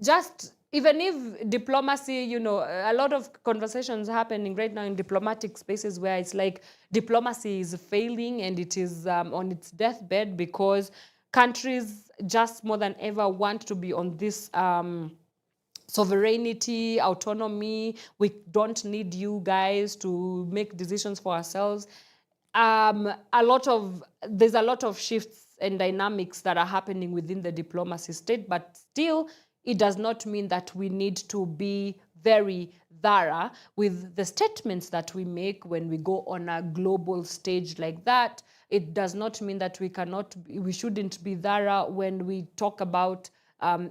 just even if diplomacy, you know, a lot of conversations happening right now in diplomatic spaces where it's like diplomacy is failing and it is on its deathbed because countries just more than ever want to be on this sovereignty, autonomy. We don't need you guys to make decisions for ourselves. There's a lot of shifts and dynamics that are happening within the diplomacy state, but still, it does not mean that we need to be very thorough with the statements that we make when we go on a global stage like that. It does not mean that we shouldn't be thorough when we talk about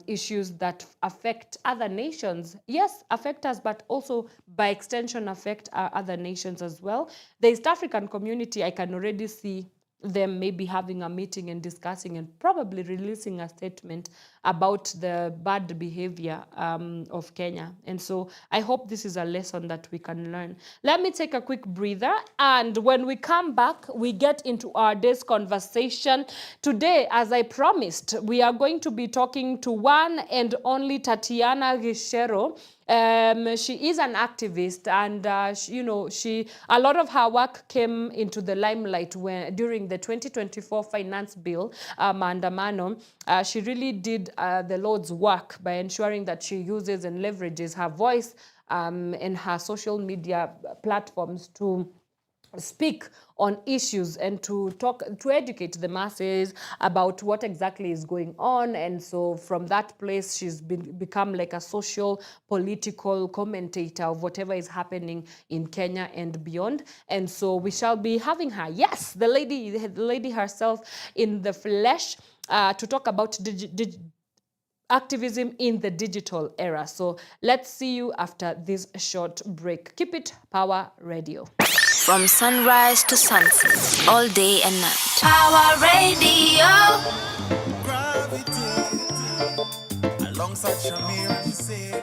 issues that affect other nations. Yes, affect us, but also by extension affect other nations as well. The East African community, I can already see them maybe having a meeting and discussing and probably releasing a statement about the bad behavior of Kenya. And so I hope this is a lesson that we can learn. Let me take a quick breather, and when we come back, we get into our day's conversation. Today, as I promised, we are going to be talking to one and only Tatiana Gicheru. She is an activist, and a lot of her work came into the limelight during the 2024 finance bill maandamano. She really did the Lord's work by ensuring that she uses and leverages her voice and her social media platforms to speak on issues and to educate the masses about what exactly is going on. And so from that place, she's become like a social, political commentator of whatever is happening in Kenya and beyond. And so we shall be having her, yes, the lady herself in the flesh, to talk about activism in the digital era. So let's see you after this short break. Keep it Pawa Radio. From sunrise to sunset, all day and night. Pawa Radio. Gravity. Alongside Shamir and say,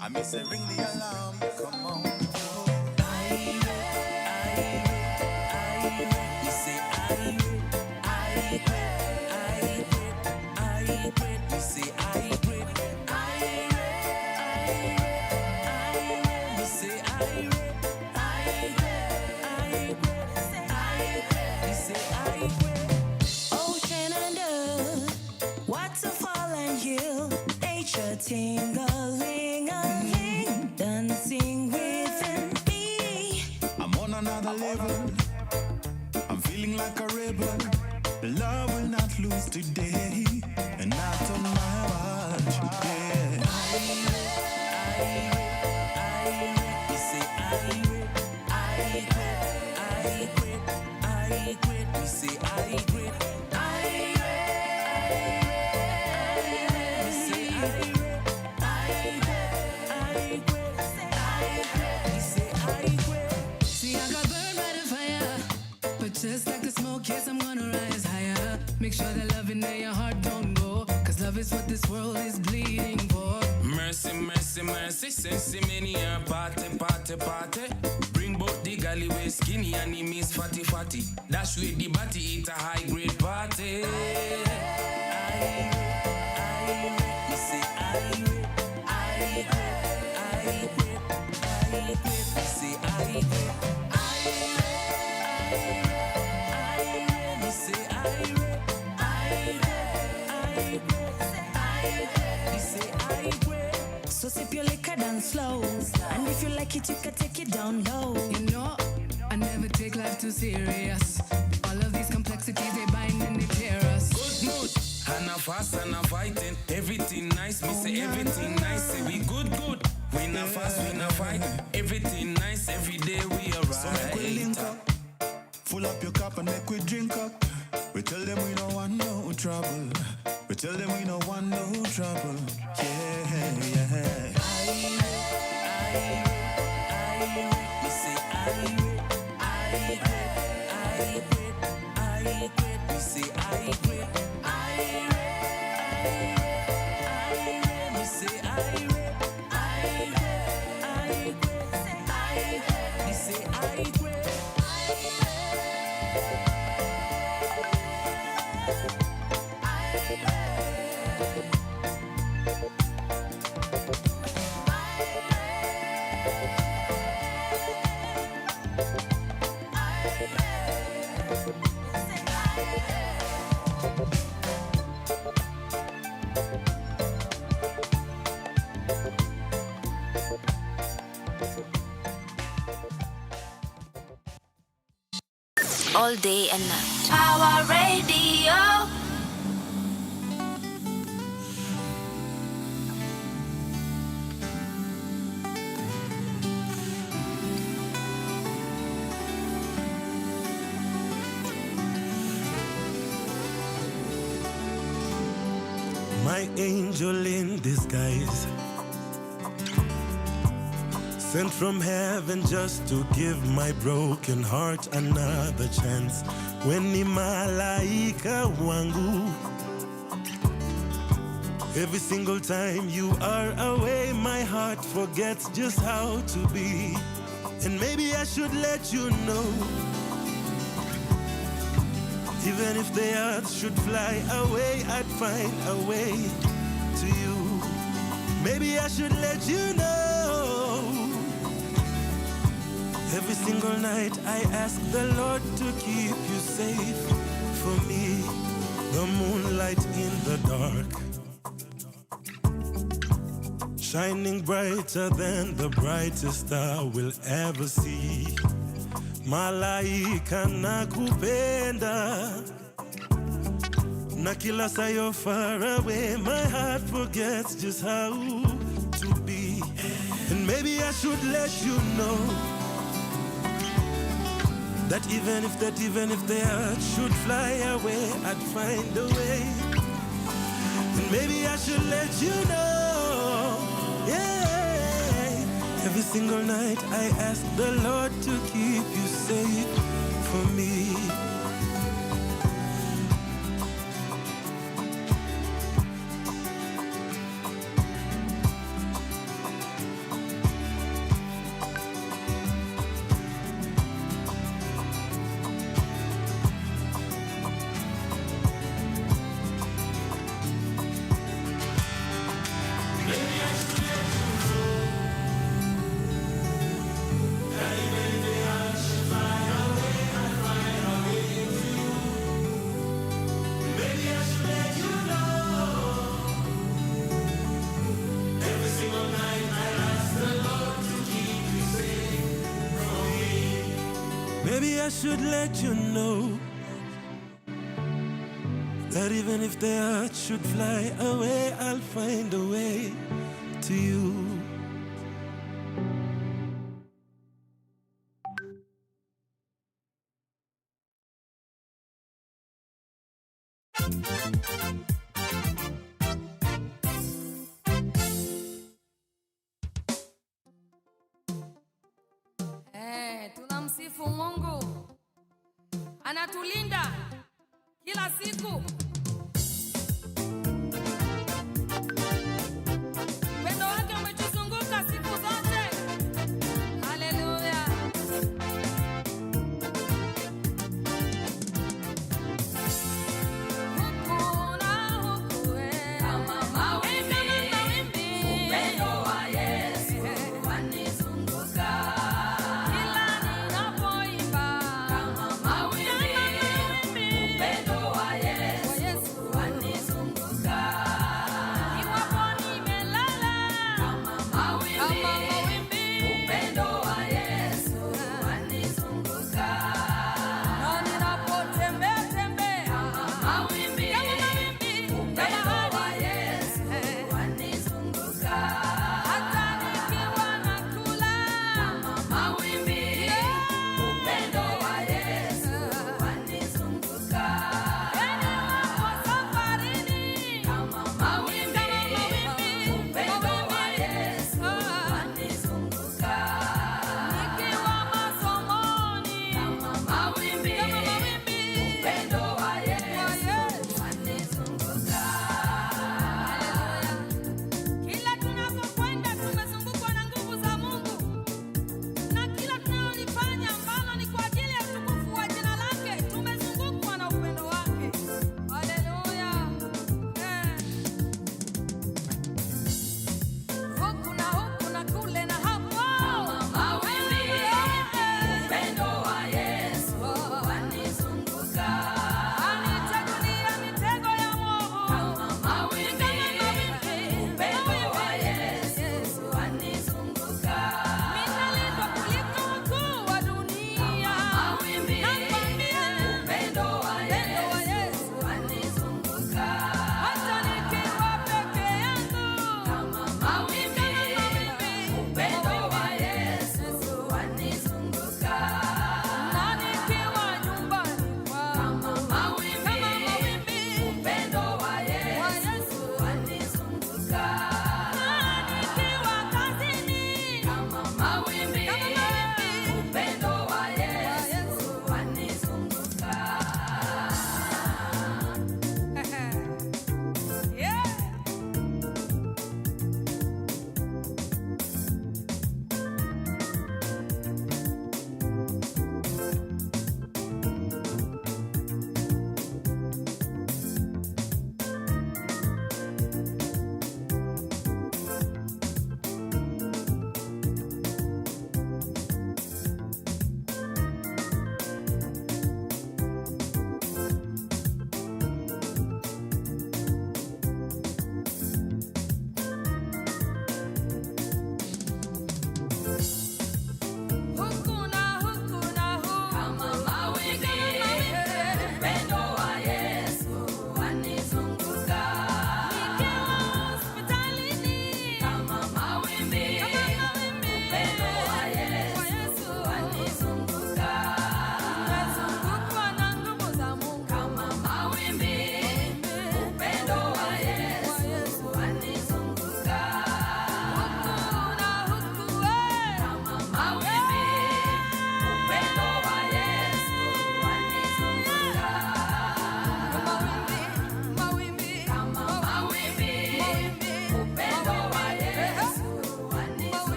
I miss a ring the alarm. Come on. Tingling, dancing within me. I'm on another level. I'm feeling like a rebel. Love will not lose today, and not on my watch. Yeah. You say I quit. You say I quit. Just like the smoke, yes, I'm gonna rise higher. Make sure that love in your heart don't go, cause love is what this world is bleeding for. Mercy, mercy, mercy, sensi mania, party. Bring both the galley way skinny and he miss fatty. Dash with the body, eat a high grade party. You say I quit. You say I quit. So sip your liquor down slow. And if you like it, you can take it down low. You know, I never take life too serious. All of these complexities, they bind and they tear us. Good mood, and a fast and a fighting. Everything nice, me say everything nice. Say we good. We not fast, we not fight. Everything nice, every day we alright. So make we link up, full up your cup and make we drink up. We tell them we don't want no trouble. We tell them we don't want no trouble. Yeah, yeah. We say I quit. We say I quit. We say I quit. We say I quit. All day and night. Power Radio. My angel in disguise, sent from heaven just to give my broken heart another chance. When ni malaika wangu, every single time you are away, my heart forgets just how to be. And maybe I should let you know, even if the earth should fly away, I'd find a way to you. Maybe I should let you know, every single night I ask the Lord to keep you safe for me. The moonlight in the dark, shining brighter than the brightest star will ever see. Malaika nakupenda, na kila saa you're far away, my heart forgets just how to be. And maybe I should let you know that even if the earth should fly away, I'd find a way. And maybe I should let you know, yeah. Every single night I ask the Lord to keep you safe for me. Maybe I should let you know that even if the earth should fly away, I'll find a way to you. Tunamsifu Mungu, anatulinda kila siku. Pendo wake umetuzunguka siku zote. Haleluya. Yeah.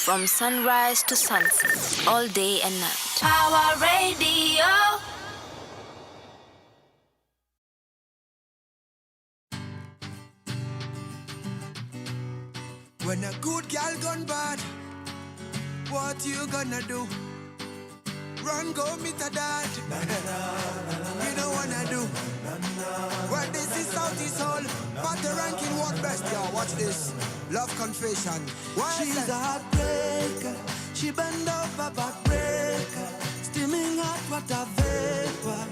From sunrise to sunset, all day and night. Power Radio. When a good girl gone bad, what you gonna do? Run, go meet a dad. You don't wanna do. Well, this is Southeast Hall, but the ranking what best, y'all. Watch this. Love confession. She's a heartbreaker. She bend over backbreaker. Steaming hot water vapor.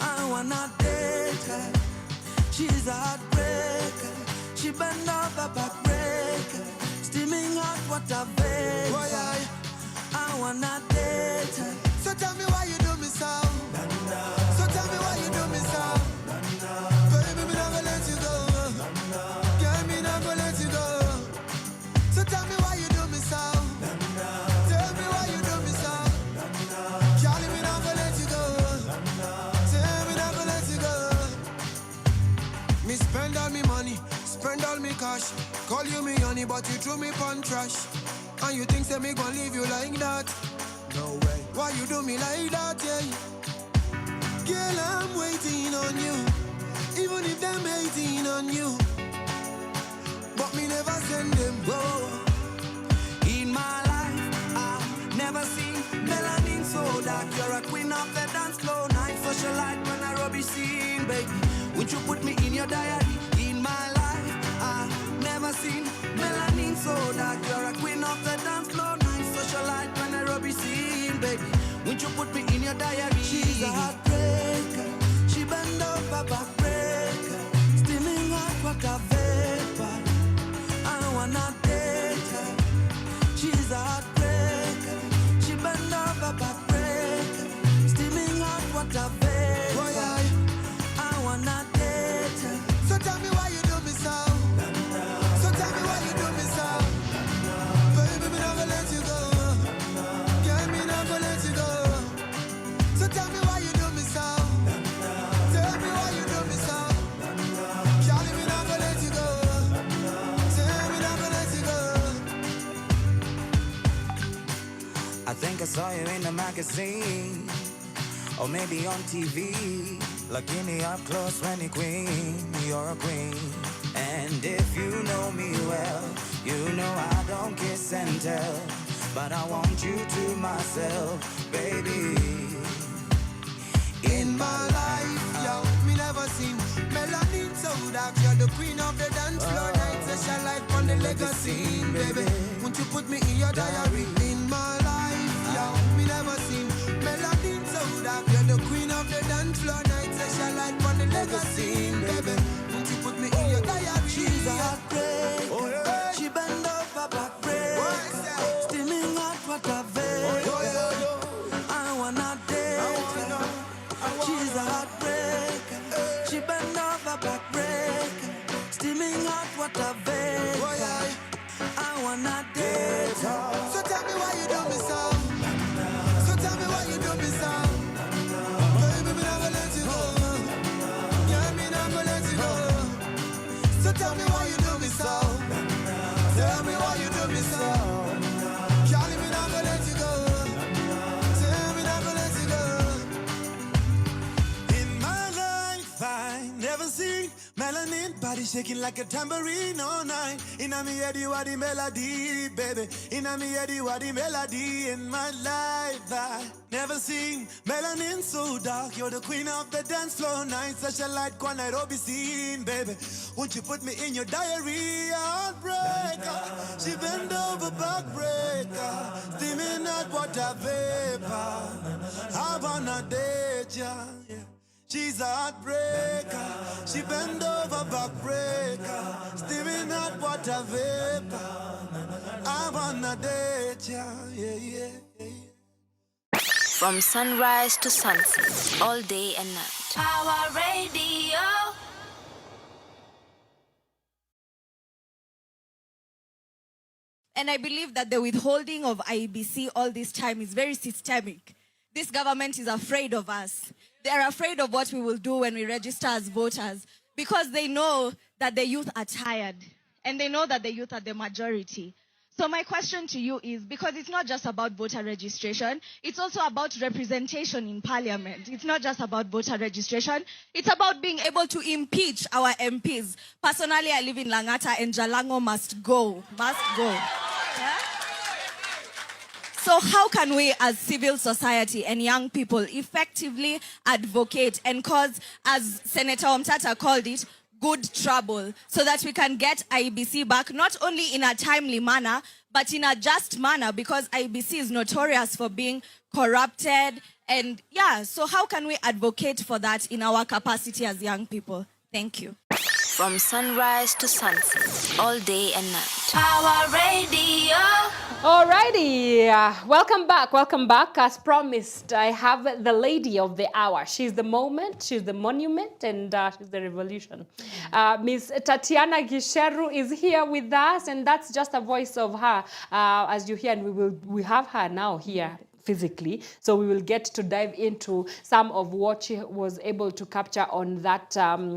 I wanna date her. She's a heartbreaker. She bend over backbreaker. Steaming hot water vapor. I wanna date her. So tell me why you do me so. So tell me why you do me so. Baby, me not gonna let you go. Girl, me not gonna let you go. So tell me why you do me so. Tell me why you do me so. Charlie, me not gonna let you go. Tell me not gonna let you go. Me spend all me money, spend all me cash. Call you me honey, but you threw me pon trash. And you think say me gon' leave you like that? No way. Why you do me like that, yeah? Girl, I'm waiting on you, even if them hating on you. But me never send them go. In my life, I've never seen melanin so dark. You're a queen of the dance floor, night socialite when I rubbish scene, baby. Would you put me in your diary? In my life, I've never seen melanin so dark. You're a queen of the dance floor, night socialite when I rubbish scene, baby. Would you put me in your diary? She's a heartbreaker. She bend over backbreaker. Steaming hot water vapor. I wanna date her. She's a heartbreaker. She bend over backbreaker. Steaming hot water vapor. I wanna date her. So tell me why you do me so. So tell me why you do me so. Baby, me not gonna let you go. Girl, me not gonna let you go. So tell me why you do me so. Tell me why you do me so. Charlie, me not gonna let you go. Tell me not gonna let you go. I think I saw you in the magazine, or maybe on TV. Lakini up close when you queen, you're a queen. And if you know me well, you know I don't kiss and tell, but I want you to myself, baby. In my life, yo, me never seen melanin so dark. You're the queen of the dance floor, night session like on the legacy, baby. Won't you put me in your diary? In my life, yo, me never seen melanin so dark. You're the queen of the dance floor, night session like on the legacy, baby. Won't you put me in your diary? She's a heartbreaker. She bend over backbreaker. Steaming hot water vapor. I wanna date her. She's a heartbreaker. She bend over backbreaker. Steaming hot water vapor. I wanna date her. So tell me why you do me so. So tell me why you do me so. Baby, me not gonna let you go. Yeah, me not gonna let you go. So tell me why you do me so. Tell me why you do me so. Charlie, me not gonna let you go. Tell me not gonna let you go. In my life, I never seen melanin body shaking like a tambourine all night. Inna me head you are the melody, baby. Inna me head you are the melody. In my life, I never seen melanin so dark. You're the queen of the dance floor, night such a light quan Nairobi scene, baby. Won't you put me in your diary? Heartbreaker, she bend over backbreaker, steaming hot water vapor. I wanna date ya, yeah. She's a heartbreaker. She bend over backbreaker, steaming hot water vapor. I wanna date ya, yeah, yeah, yeah. From sunrise to sunset, all day and night. Power Radio. And I believe that the withholding of IEBC all this time is very systemic. This government is afraid of us. They are afraid of what we will do when we register as voters, because they know that the youth are tired and they know that the youth are the majority. So my question to you is, because it's not just about voter registration, it's also about representation in parliament. It's not just about voter registration, it's about being able to impeach our MPs. Personally, I live in Langata and Jalango must go. Must go. Yeah? So how can we as civil society and young people effectively advocate and cause, as Senator Omtata called it, good trouble, so that we can get IBC back, not only in a timely manner, but in a just manner, because IBC is notorious for being corrupted. And yeah, so how can we advocate for that in our capacity as young people? Thank you. From sunrise to sunset, all day and night. Power Radio. Alrighty, welcome back. As promised, I have the lady of the hour. She's the moment, she's the monument, and she's the revolution. Miss Tatiana Gicheru is here with us, and that's just a voice of her, as you hear, and we have her now here physically, so we will get to dive into some of what she was able to capture on that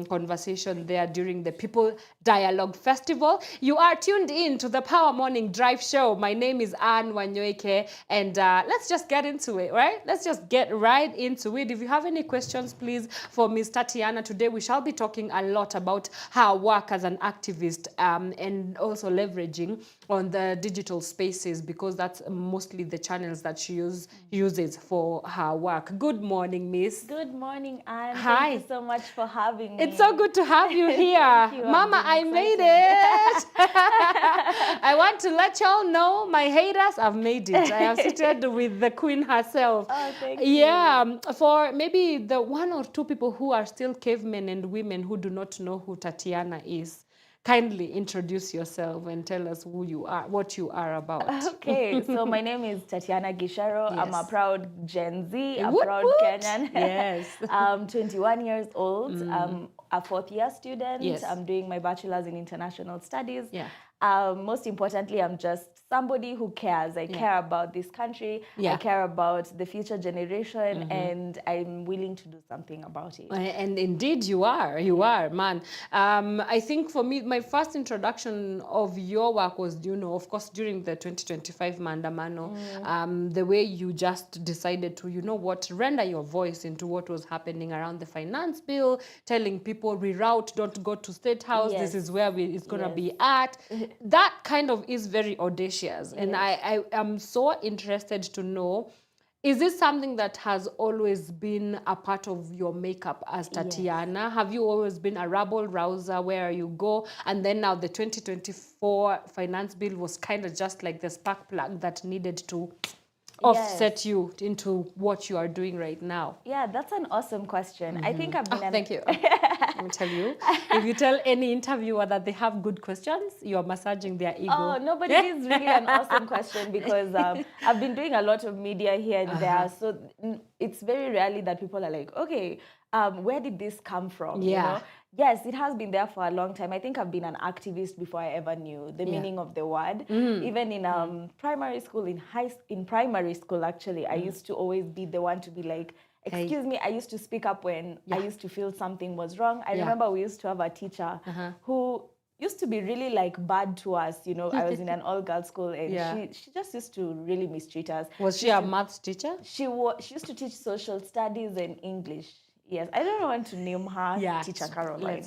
conversation there during the People Dialogue Festival. You are tuned in to the Power Morning Drive Show. My name is Wanyoike, and let's just get into it, right? Let's just get right into it. If you have any questions, please, for Ms. Tatiana, today we shall be talking a lot about her work as an activist, and also leveraging on the digital spaces, because that's mostly the channels that she uses for her work. Good morning, Miss. Good morning, Anne. Hi. Thank you so much for having me. It's so good to have you here. You. Mama, I made it. I want to let y'all know, my haters, I've made it. I have seated with the queen herself. Oh, thank you. Yeah, for maybe the one or two people who are still cavemen and women who do not know who Tatiana is, kindly introduce yourself and tell us who you are, what you are about. Okay, so my name is Tatiana Gicheru. Yes. I'm a proud Gen Z, a Woot proud woot. Kenyan. Yes. I'm 21 years old. I'm a fourth-year student. Yes. I'm doing my bachelor's in international studies. Yeah. Most importantly, I'm just somebody who cares. I care about this country. Yeah. I care about the future generation, and I'm willing to do something about it. And indeed you are, man. I think for me, my first introduction of your work was, of course, during the 2025 Maandamano, the way you just decided to, render your voice into what was happening around the finance bill, telling people reroute, don't go to State House, Yes. this is where it's going to be at. That kind of is very audacious. And I am so interested to know, is this something that has always been a part of your makeup as Tatiana? Yes. Have you always been a rabble rouser where you go? And then now the 2024 finance bill was kind of just like the spark plug that needed to offset you into what you are doing right now? Yeah, that's an awesome question. I think I've been... Thank you. Let me tell you, if you tell any interviewer that they have good questions, you are massaging their ego. Oh, no, but it is really an awesome question, because I've been doing a lot of media here and there, so it's very rarely that people are like, okay, where did this come from? Yeah. Yes, it has been there for a long time. I think I've been an activist before I ever knew the meaning of the word. Even in primary school, in primary school, actually, I used to always be the one to be like, excuse me, I used to speak up when I used to feel something was wrong. I remember we used to have a teacher who used to be really bad to us. I was in an all-girls school, and she just used to really mistreat us. Was she a maths teacher? She used to teach social studies and English. Yes, I don't want to name her Teacher Caroline.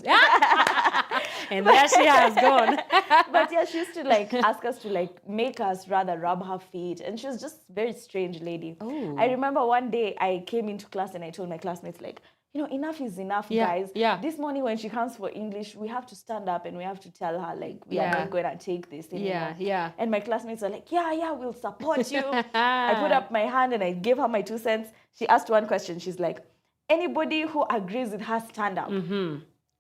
And there she has gone. But yeah, she used to ask us to make us rather rub her feet. And she was just a very strange lady. Ooh. I remember one day I came into class and I told my classmates enough is enough, guys. Yeah. This morning when she comes for English, we have to stand up and we have to tell her we are not going to take this anymore. Yeah. And my classmates are like, yeah, we'll support you. I put up my hand and I gave her my 2 cents. She asked one question. She's like, anybody who agrees with her, stand up.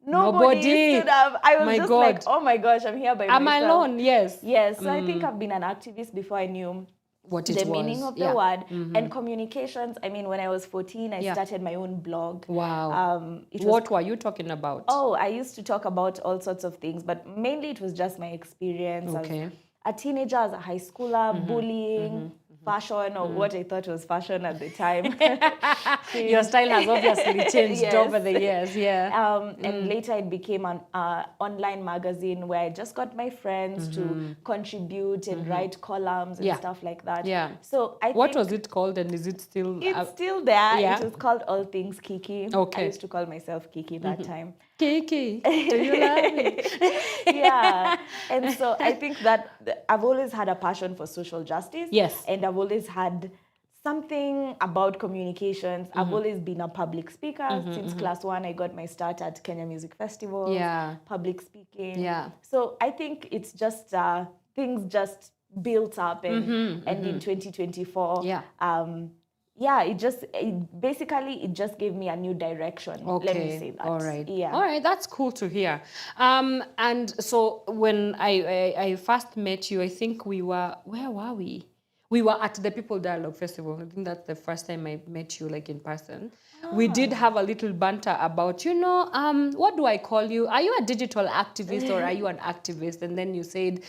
Nobody stood up. I was just like, oh my gosh, I'm here by myself. I'm alone, yes. Yes, so I think I've been an activist before I knew the meaning of the word. And communications, when I was 14, I started my own blog. Wow. What were you talking about? Oh, I used to talk about all sorts of things, but mainly it was just my experience as a teenager, as a high schooler, bullying, fashion or what I thought was fashion at the time. Your style has obviously changed Yes. over the years, yeah. And later it became an online magazine where I just got my friends to contribute and write columns and stuff like that. Yeah. So I What think was it called, and is it still? it's still there. Yeah. It was called All Things Kiki. Okay. I used to call myself Kiki that time. Kiki, do you love me? Yeah. And so I think that I've always had a passion for social justice. Yes. And I've always had something about communications. I've always been a public speaker. Since class 1, I got my start at Kenya Music Festival. Yeah. Public speaking. Yeah. So I think it's just things just built up, and in 2024, it just gave me a new direction. Okay. Let me say that. All right. Yeah. All right. That's cool to hear. And so when I first met you, I think where were we? We were at the People Dialogue Festival. I think that's the first time I met you, like, in person. We did have a little banter about, what do I call you? Are you a digital activist or are you an activist? And then you said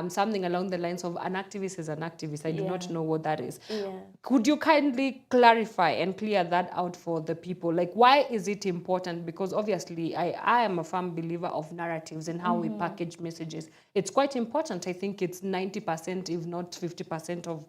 something along the lines of, an activist is an activist. I do not know what that is. Yeah. Could you kindly clarify and clear that out for the people? Like, why is it important? Because obviously I am a firm believer of narratives and how we package messages. It's quite important. I think it's 90%, if not 50% of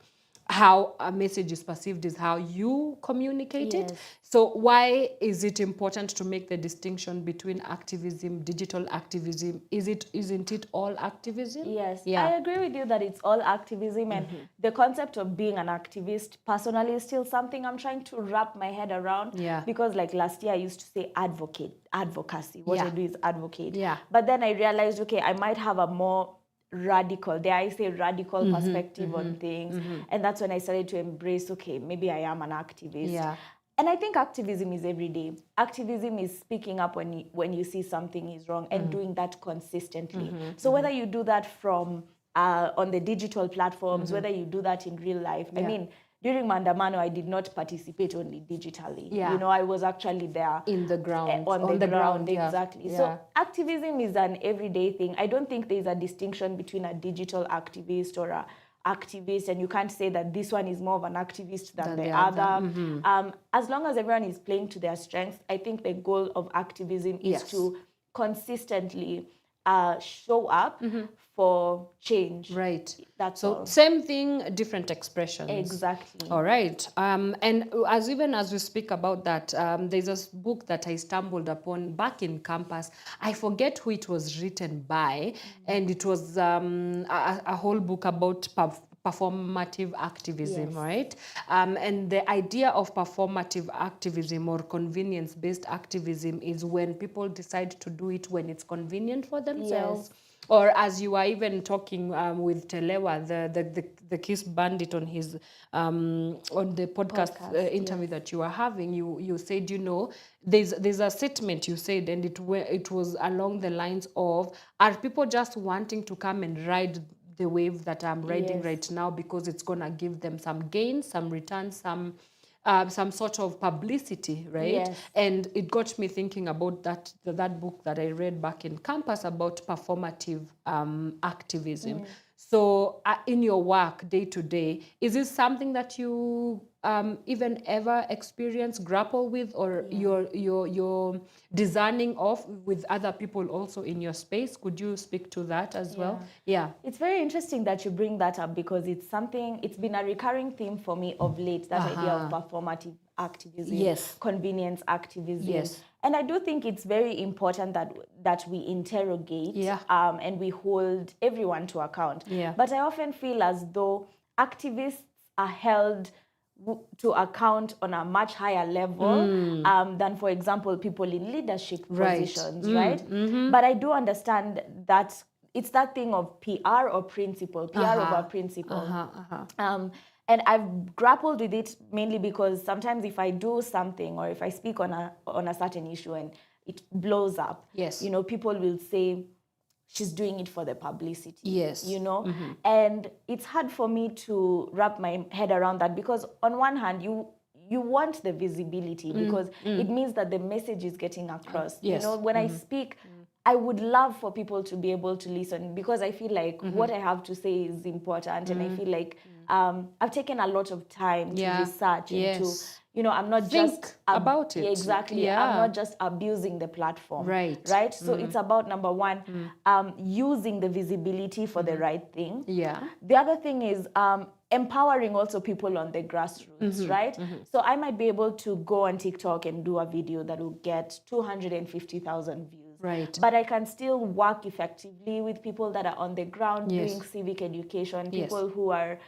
how a message is perceived is how you communicate it. So why is it important to make the distinction between activism, digital activism? Isn't it all activism? Yes, Yeah. I agree with you that it's all activism, and the concept of being an activist personally is still something I'm trying to wrap my head around. Yeah. Because like last year I used to say advocacy. What I do is advocate. Yeah. But then I realized, okay, I might have a more radical perspective on things. And that's when I started to embrace, okay, maybe I am an activist. Yeah. And I think activism is every day. Activism is speaking up when you see something is wrong and doing that consistently. So whether you do that from on the digital platforms, whether you do that in real life. I mean, during Maandamano, I did not participate only digitally. Yeah. I was actually there. In the ground. On the ground, yeah. exactly. Yeah. So activism is an everyday thing. I don't think there's a distinction between a digital activist or a activist, and you can't say that this one is more of an activist than the other. As long as everyone is playing to their strengths, I think the goal of activism is to consistently show up for change. Right. That's so all. Same thing, different expressions. Exactly. All right. And as we speak about that, there's a book that I stumbled upon back in campus. I forget who it was written by, and it was a whole book about performative activism, right? And the idea of performative activism or convenience-based activism is when people decide to do it when it's convenient for themselves. Or as you are even talking with Telewa, the Kiss Bandit on his on the podcast interview that you are having, you said, there's a statement you said, and it was along the lines of, are people just wanting to come and ride the wave that I'm riding right now because it's gonna give them some gain, some return, some sort of publicity, right? Yes. And it got me thinking about that book that I read back in campus about performative activism. So in your work day to day, is this something that you even ever experience, grapple with, or you're discerning of with other people also in your space? Could you speak to that as well? Yeah. It's very interesting that you bring that up, because it's been a recurring theme for me of late, that idea of performative activism, convenience activism. And I do think it's very important that we interrogate and we hold everyone to account. But I often feel as though activists are held to account on a much higher level than, for example, people in leadership positions, right? But I do understand that it's that thing of PR or principle, PR over principle. And I've grappled with it mainly because sometimes if I do something or if I speak on a certain issue and it blows up, people will say, she's doing it for the publicity. And it's hard for me to wrap my head around that, because on one hand, you want the visibility because it means that the message is getting across. When I speak, I would love for people to be able to listen, because I feel like what I have to say is important, and I feel like I've taken a lot of time to research and to, I'm not think just about it. Exactly. Yeah. I'm not just abusing the platform. Right. So it's about, number one, using the visibility for the right thing. Yeah. The other thing is empowering also people on the grassroots, right? So I might be able to go on TikTok and do a video that will get 250,000 views. Right. But I can still work effectively with people that are on the ground doing civic education, people who are,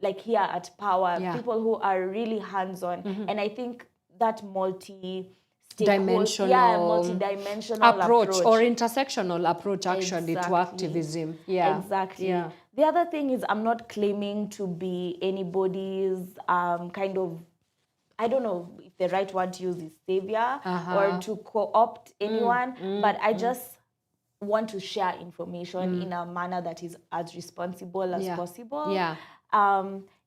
like here at Pawa, people who are really hands-on. And I think that multi-dimensional approach or intersectional approach actually to activism. Yeah. Exactly. Yeah. The other thing is I'm not claiming to be anybody's kind of, I don't know if the right word to use is savior or to co-opt anyone, but I just want to share information in a manner that is as responsible as possible. Yeah.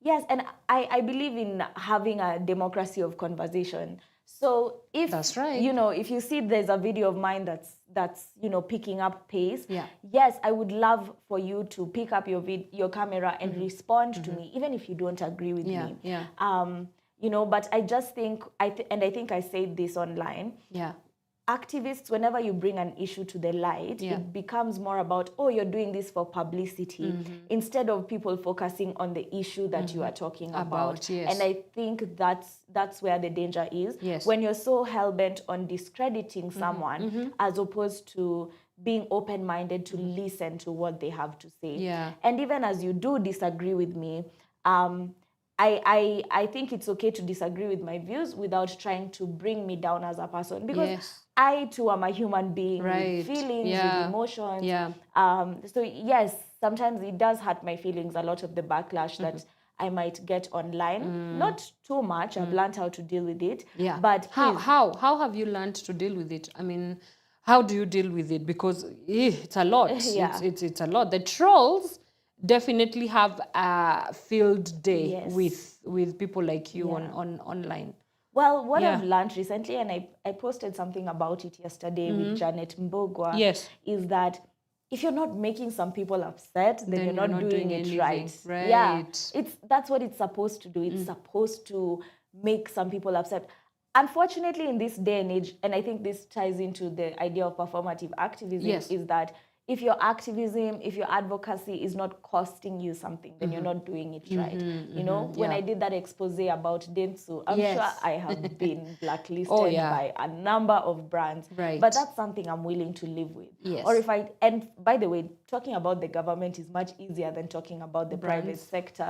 Yes, and I believe in having a democracy of conversation. So if that's right, if you see there's a video of mine that's picking up pace, yes, I would love for you to pick up your camera and respond to me, even if you don't agree with me. But I just think I think I said this online. Yeah. Activists, whenever you bring an issue to the light, it becomes more about, oh, you're doing this for publicity, instead of people focusing on the issue that you are talking about. Yes. And I think that's where the danger is. Yes. When you're so hell-bent on discrediting someone, as opposed to being open-minded to listen to what they have to say. Yeah. And even as you do disagree with me, I think it's okay to disagree with my views without trying to bring me down as a person, because I too am a human being with feelings, with emotions. Yeah. So yes, sometimes it does hurt my feelings, a lot of the backlash that I might get online. Not too much. I've learned how to deal with it. Yeah. But how have you learned to deal with it? I mean, how do you deal with it? Because it's a lot. It's a lot. The trolls definitely have a field day with people like you on online. Well, what I've learned recently, and I posted something about it yesterday with Janet Mbogwa, is that if you're not making some people upset, then you're not doing it right. Yeah, that's what it's supposed to do. It's supposed to make some people upset. Unfortunately, in this day and age, and I think this ties into the idea of performative activism, is that if your activism, if your advocacy is not costing you something, then you're not doing it right. When I did that expose about Dentsu, I'm sure I have been blacklisted by a number of brands. Right. But that's something I'm willing to live with. Yes. Or and by the way, talking about the government is much easier than talking about the private sector.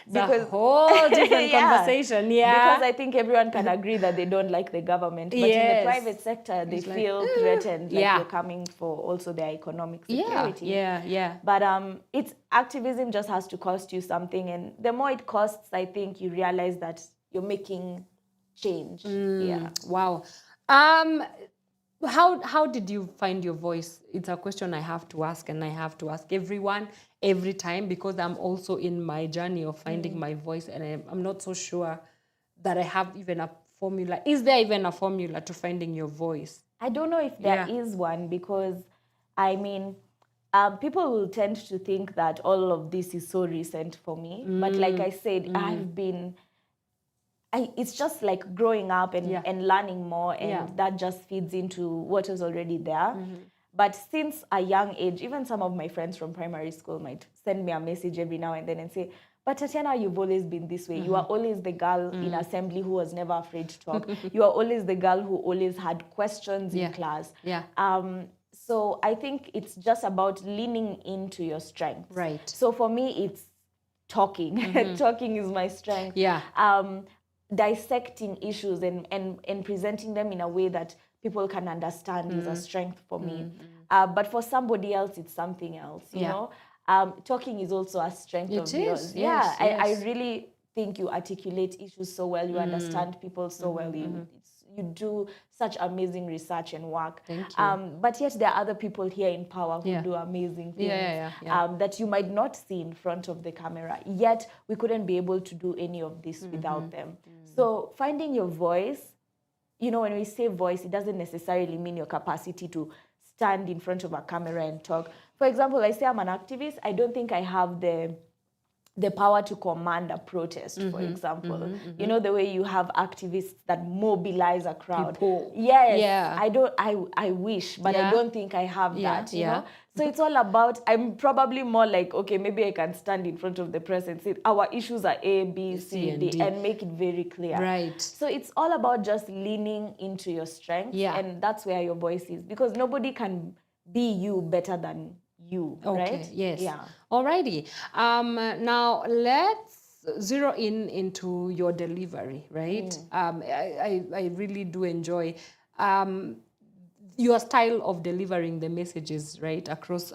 Because a whole different conversation. Yeah. Because I think everyone can agree that they don't like the government. But in the private sector, they feel threatened, like you're coming for also their economic security. Yeah. But it's activism just has to cost you something, and the more it costs, I think you realize that you're making change. Wow. How did you find your voice? It's a question I have to ask, and I have to ask everyone every time, because I'm also in my journey of finding my voice, and I'm not so sure that I have even a formula. Is there even a formula to finding your voice? I don't know if there is one, because I mean, people will tend to think that all of this is so recent for me. But like I said, it's just like growing up and learning more, and that just feeds into what is already there. But since a young age, even some of my friends from primary school might send me a message every now and then and say, but Tatiana, you've always been this way. You are always the girl in assembly who was never afraid to talk. You are always the girl who always had questions in class. So I think it's just about leaning into your strengths. Right. So for me, it's talking. Talking is my strength. Yeah. Dissecting issues and presenting them in a way that people can understand is a strength for me. But for somebody else, it's something else, you know? Talking is also a strength of yours. Yes. I really think you articulate issues so well. You understand people so well. You do such amazing research and work. Thank you. But yet there are other people here in Pawa who do amazing things that you might not see in front of the camera. Yet we couldn't be able to do any of this without them. So finding your voice, when we say voice, it doesn't necessarily mean your capacity to stand in front of a camera and talk. For example, I say I'm an activist. I don't think I have the the power to command a protest, for example. You know, the way you have activists that mobilize a crowd. People. Yes. Yeah. I wish, but I don't think I have that, you know? So it's all about, I'm probably more like, okay, maybe I can stand in front of the press and say, our issues are A, B, C, D, and make it very clear. Right. So it's all about just leaning into your strength. And that's where your voice is. Because nobody can be you better than you, right? Yes. Yeah. Alrighty. Now let's zero into your delivery, right? I really do enjoy your style of delivering the messages, right, across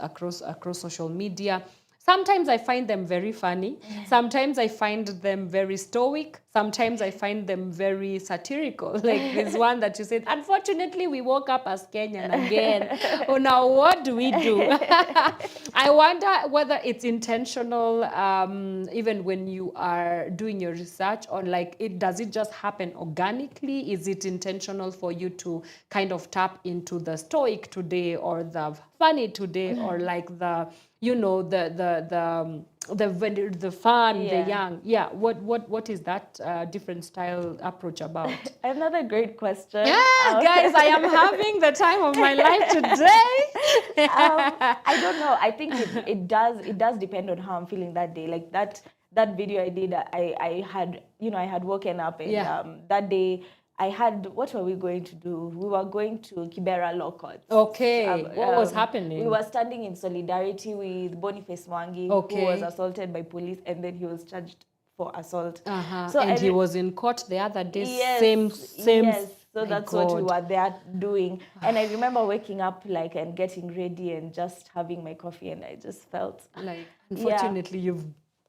social media. Sometimes I find them very funny. Sometimes I find them very stoic. Sometimes I find them very satirical. Like this one that you said, unfortunately, we woke up as Kenyan again. Oh, now what do we do? I wonder whether it's intentional, even when you are doing your research on does it just happen organically? Is it intentional for you to kind of tap into the stoic today or the funny today or like the, you know, the fun, the young? Yeah. What is that different style approach about? Another great question. Yeah, guys, I am having the time of my life today. I don't know. I think it does depend on how I'm feeling that day. Like that video I did, I had woken up and that day I had, what were we going to do? We were going to Kibera Law Court. Okay. What was happening? We were standing in solidarity with Boniface Mwangi, who was assaulted by police, and then he was charged for assault. So and he was in court the other day. Yes, Same. Yes. So that's what we were there doing. And I remember waking up and getting ready and just having my coffee, and I just felt like, unfortunately, you've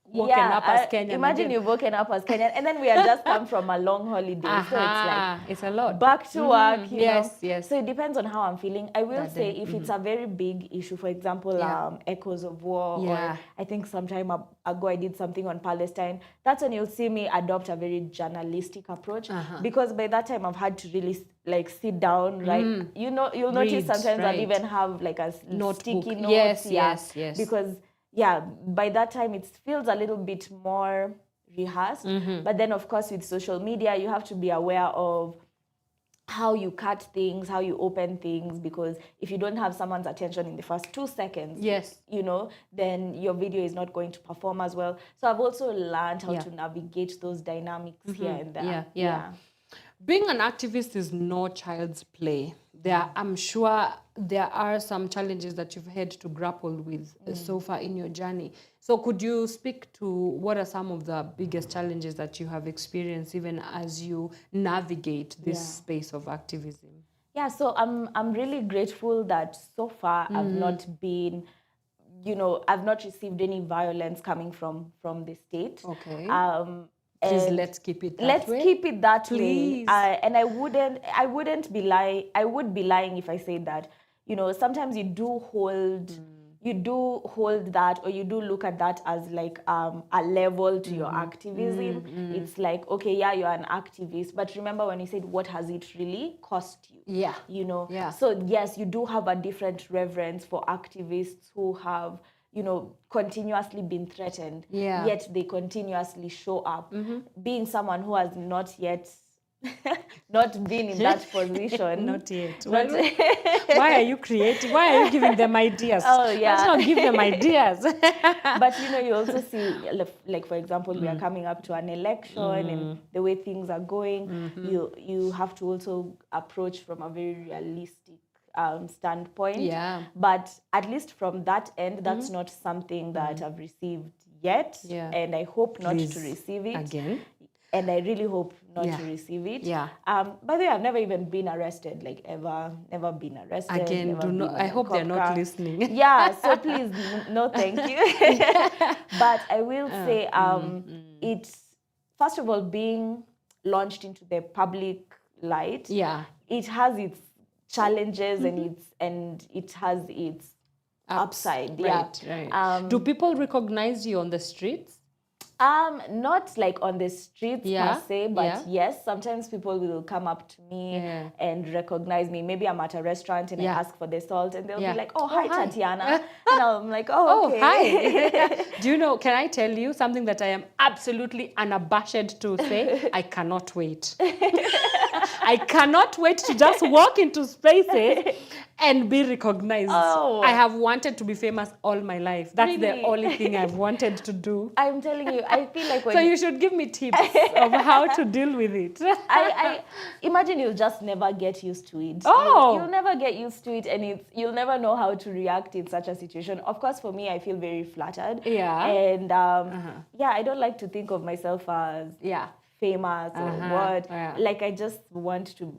woken up as Kenyan. Imagine you've woken up as Kenyan, and then we had just come from a long holiday. So it's like it's a lot. Back to work. Yes. So it depends on how I'm feeling. I will say if it's a very big issue, for example, echoes of war, or I think some time ago I did something on Palestine. That's when you'll see me adopt a very journalistic approach, because by that time I've had to really sit down, right? You know, you'll notice sometimes I'll even have like a sticky notes. Yes. Because by that time it feels a little bit more rehearsed. But then, of course, with social media, you have to be aware of how you cut things, how you open things, because if you don't have someone's attention in the first 2 seconds, you know, then your video is not going to perform as well. So I've also learned how to navigate those dynamics here and there. Yeah. Being an activist is no child's play. I'm sure there are some challenges that you've had to grapple with so far in your journey. So could you speak to what are some of the biggest challenges that you have experienced even as you navigate this space of activism? Yeah, so I'm really grateful that so far I've not been, I've not received any violence coming from the state. Okay. Please, let's keep it that way. Let's keep it that Please. way. And I wouldn't be lying. I would be lying if I said that, sometimes you do hold that, or you do look at that as like a level to your activism. It's like, okay, you're an activist, but remember when you said, what has it really cost you? Yeah. So yes, you do have a different reverence for activists who have, continuously been threatened, yet they continuously show up. Being someone who has not yet not been in that position. Not yet. Why are you creating? Why are you giving them ideas? Oh, yeah. Let's not give them ideas. But, you also see, like, for example, we are coming up to an election and the way things are going, you have to also approach from a very realistic standpoint. Yeah. But at least from that end, that's not something that I've received yet. Yeah. And I hope not to receive it. Again. And I really hope not to receive it. Yeah. By the way, I've never even been arrested, like ever been arrested. Again, I hope they're not listening. Yeah, so please, no thank you. But I will say it's, first of all, being launched into the public light. Yeah. It has its challenges and it has its upside. Right. Do people recognize you on the streets? Not like on the streets per se, but yes, sometimes people will come up to me and recognize me. Maybe I'm at a restaurant and I ask for the salt, and they'll be like, "Oh, hi, Tatiana," and I'm like, "Oh, okay." Hi. Do you know? Can I tell you something that I am absolutely unabashed to say? I cannot wait. I cannot wait to just walk into spaces and be recognized. I have wanted to be famous all my life. That's the only thing I've wanted to do. I'm telling you, I feel like when so you should give me tips of how to deal with it. I imagine you'll just never get used to it. You'll never get used to it, and you'll never know how to react in such a situation. Of course, for me, I feel very flattered. And I don't like to think of myself as famous or what. Like, I just want to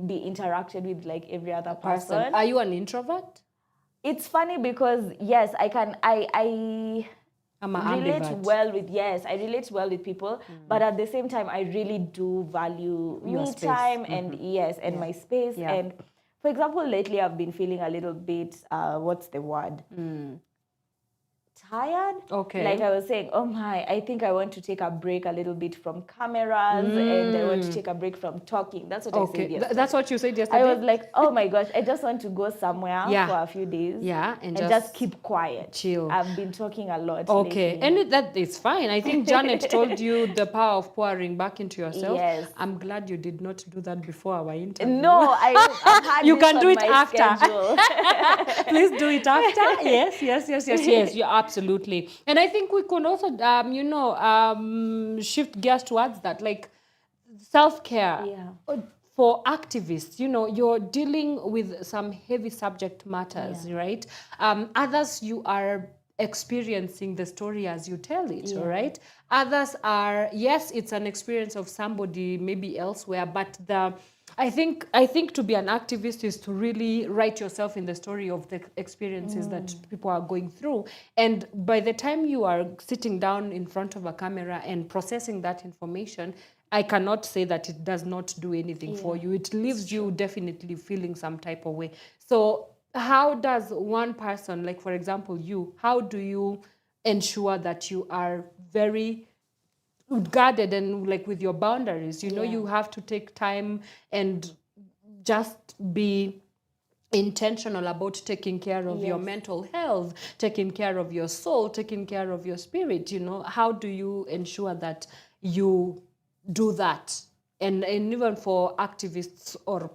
be interacted with like every other person. Are you an introvert? It's funny because yes, I relate well with people, but at the same time I really do value me time and my space. And for example, lately I've been feeling a little bit what's the word? Tired. Like I was saying, I think I want to take a break a little bit from cameras and I want to take a break from talking. That's what I said yesterday. That's what you said yesterday? I was like, oh my gosh, I just want to go somewhere for a few days. And just keep quiet. Chill. I've been talking a lot lately. And that is fine. I think Janet told you the power of pouring back into yourself. Yes. I'm glad you did not do that before our interview. No, I've had you this can do on it my after. Please do it after. Yes. You're absolutely. And I think we could also, shift gears towards that, like self-care. For activists, you're dealing with some heavy subject matters, right? Others, you are experiencing the story as you tell it, right? Others are, yes, it's an experience of somebody maybe elsewhere, but I think to be an activist is to really write yourself in the story of the experiences that people are going through. And by the time you are sitting down in front of a camera and processing that information, I cannot say that it does not do anything for you. It leaves you definitely feeling some type of way. So how does one person, like for example you, how do you ensure that you are very guarded and like with your boundaries? You have to take time and just be intentional about taking care of your mental health, taking care of your soul, taking care of your spirit. How do you ensure that you do that? And even for activists or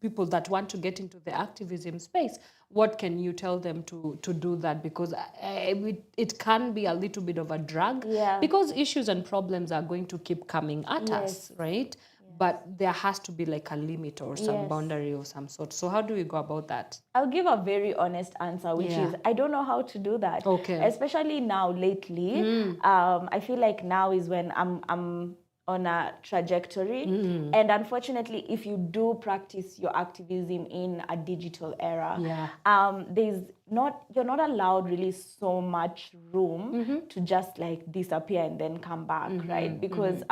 people that want to get into the activism space, what can you tell them to do that? Because it can be a little bit of a drag, because issues and problems are going to keep coming at us, right? But there has to be like a limit or some boundary of some sort. So how do we go about that? I'll give a very honest answer, which is I don't know how to do that. Especially now lately. I feel like now is when I'm on a trajectory. And unfortunately, if you do practice your activism in a digital era, you're not allowed really so much room to just like disappear and then come back, right? Because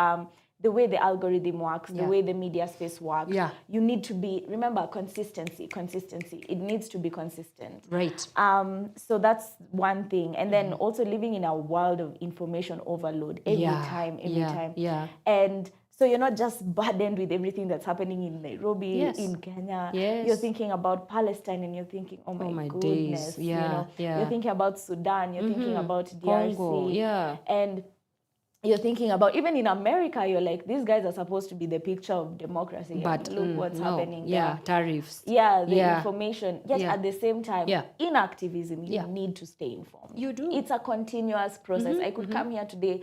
the way the algorithm works, the way the media space works, you need to be, remember, consistency. It needs to be consistent. Right. So that's one thing. And then also living in a world of information overload every time. And so you're not just burdened with everything that's happening in Nairobi, in Kenya. You're thinking about Palestine and you're thinking, oh my goodness. You're thinking about Sudan, you're thinking about DRC. Congo, and you're thinking about, even in America, you're like, these guys are supposed to be the picture of democracy. But look what's happening there. Tariffs. The information. Yet at the same time, in activism, you need to stay informed. You do. It's a continuous process. I could come here today,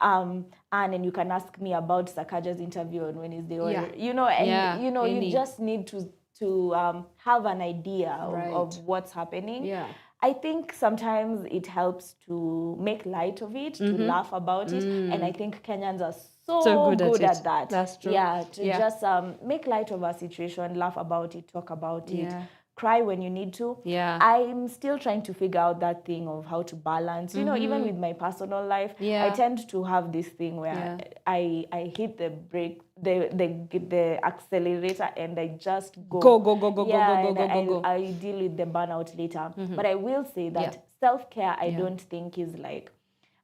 and you can ask me about Sakaja's interview on Wednesday, or you just need to have an idea of what's happening. I think sometimes it helps to make light of it, to laugh about it. And I think Kenyans are so good at that. That's true. Just make light of a situation, laugh about it, talk about it, cry when you need to. I'm still trying to figure out that thing of how to balance. Even with my personal life, I tend to have this thing where I hit the brake, the accelerator, and I just go. Go. I deal with the burnout later. But I will say that self-care, I don't think is like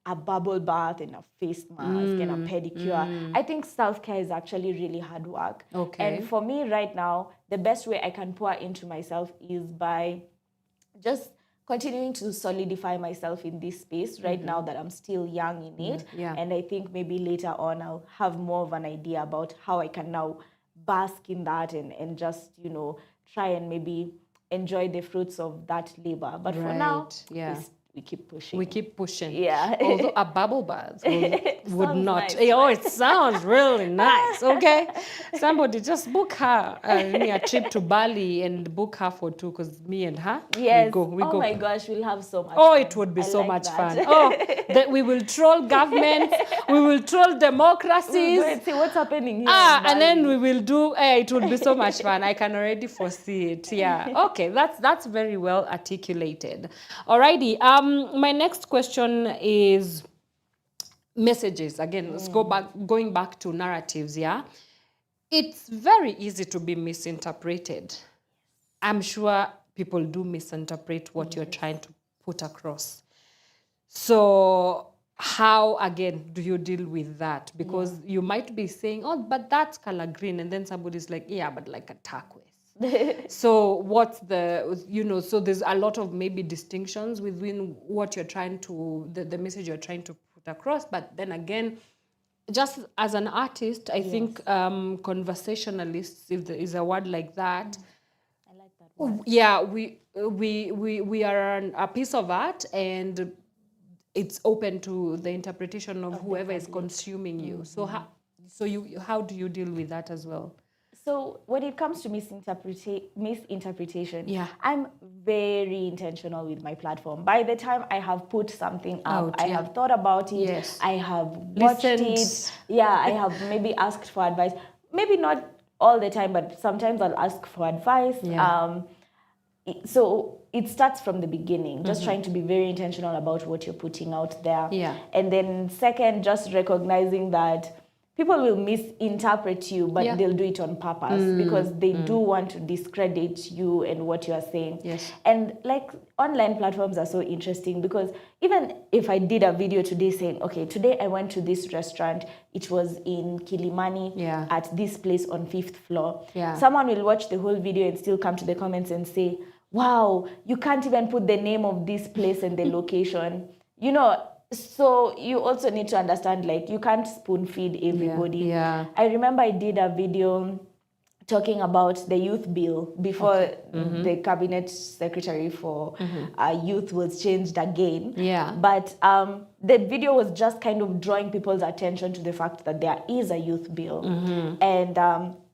a bubble bath and a face mask and a pedicure. I think self-care is actually really hard work. Okay. And for me right now, the best way I can pour into myself is by just continuing to solidify myself in this space right now that I'm still young in it. Yeah. And I think maybe later on I'll have more of an idea about how I can now bask in that and just, try and maybe enjoy the fruits of that labor. But for now, we keep pushing. We keep pushing. Yeah. Although a bubble bath would not. Nice, oh, it sounds really nice. Okay. Somebody just book her a trip to Bali and book her for 2 because me and her, yes. we go. Oh my gosh, we'll have so much Oh, fun. it would be I so like much that. fun. Oh, that we will troll governments. We will troll democracies. We'll go and see what's happening here. And then we will do, it would be so much fun. I can already foresee it. Yeah. Okay, that's very well articulated. Alrighty. My next question is messages. Again, let's going back to narratives, yeah? It's very easy to be misinterpreted. I'm sure people do misinterpret what you're trying to put across. So how, again, do you deal with that? Because you might be saying, oh, but that's color green. And then somebody's like, yeah, but like a turquoise. So what's the, so there's a lot of maybe distinctions within what you're trying to, the message you're trying to put across. But then again, just as an artist, I think conversationalists, if there is a word like that, I like that word. Yeah, we are a piece of art and it's open to the interpretation of whoever is consuming you. So how do you deal with that as well? So when it comes to misinterpretation, I'm very intentional with my platform. By the time I have put something up, I have thought about it, Yes. I have watched it, I have maybe asked for advice. Maybe not all the time, but sometimes I'll ask for advice. So it starts from the beginning, just trying to be very intentional about what you're putting out there. Yeah. And then second, just recognizing that people will misinterpret you, but they'll do it on purpose because they do want to discredit you and what you are saying. Yes. And like online platforms are so interesting because even if I did a video today saying, okay, today I went to this restaurant, it was in Kilimani at this place on 5th floor. Yeah. Someone will watch the whole video and still come to the comments and say, wow, you can't even put the name of this place and the location. So you also need to understand, like, you can't spoon feed everybody. Yeah. I remember I did a video talking about the youth bill before the cabinet secretary for youth was changed again. Yeah. But the video was just kind of drawing people's attention to the fact that there is a youth bill. And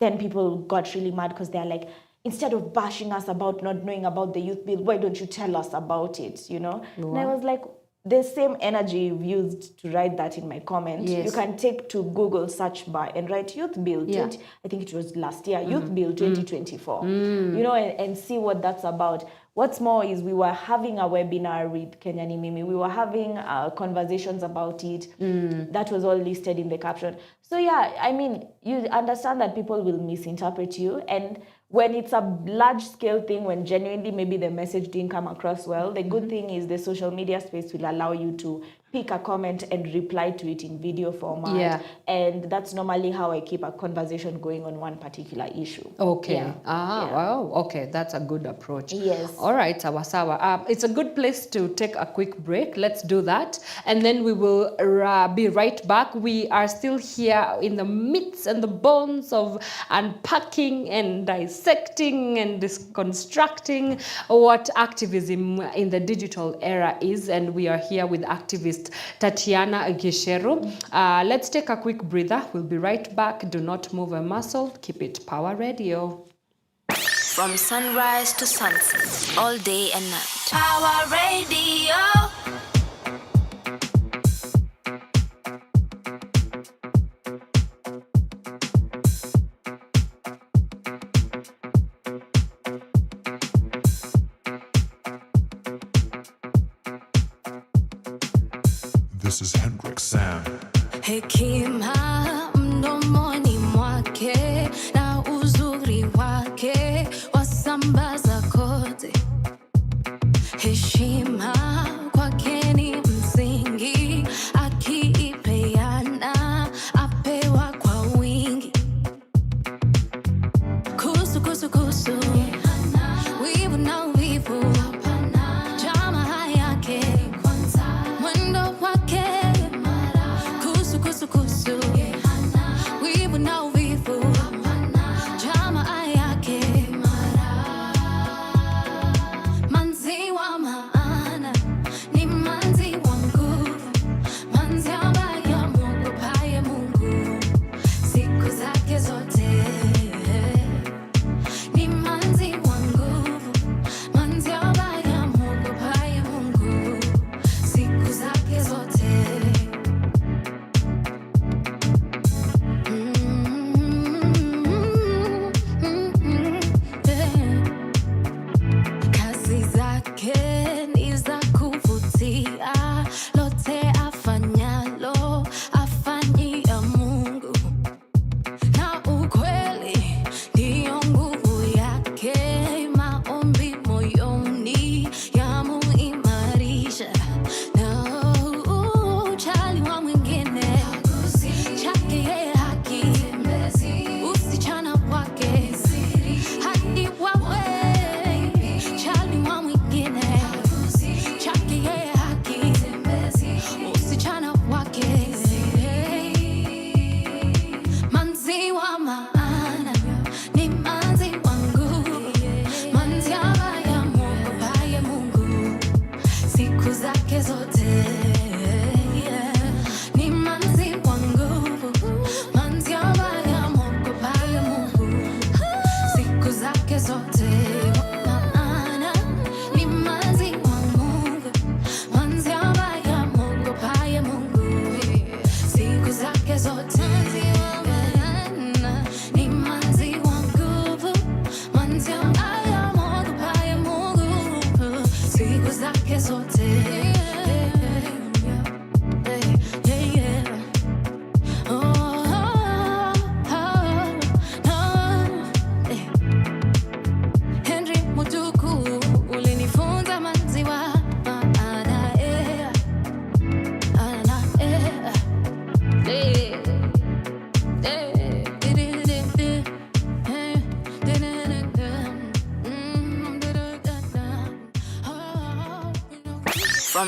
then people got really mad because they're like, instead of bashing us about not knowing about the youth bill, why don't you tell us about it, And I was like, the same energy you've used to write that in my comment, you can take to Google search bar and write youth bill. I think it was last year, youth bill 2024. And see what that's about. What's more is we were having a webinar with Kenyani Mimi. We were having conversations about it. That was all listed in the caption. So I mean, you understand that people will misinterpret you. And when it's a large scale thing, when genuinely maybe the message didn't come across well, the good thing is the social media space will allow you to pick a comment and reply to it in video format. Yeah. And that's normally how I keep a conversation going on one particular issue. Okay. Yeah. Wow. Okay, that's a good approach. Yes. All right, sawa. It's a good place to take a quick break. Let's do that. And then we will be right back. We are still here in the midst and the bones of unpacking and dissecting and deconstructing what activism in the digital era is. And we are here with activist Tatiana Gicheru. Let's take a quick breather. We'll be right back. Do not move a muscle. Keep it Pawa Radio. From sunrise to sunset, all day and night. Pawa Radio. This is Hendrik Sam. Hekima mdomoni mwake na uzuri wake wasambaza kote. Heshima kwake ni msingi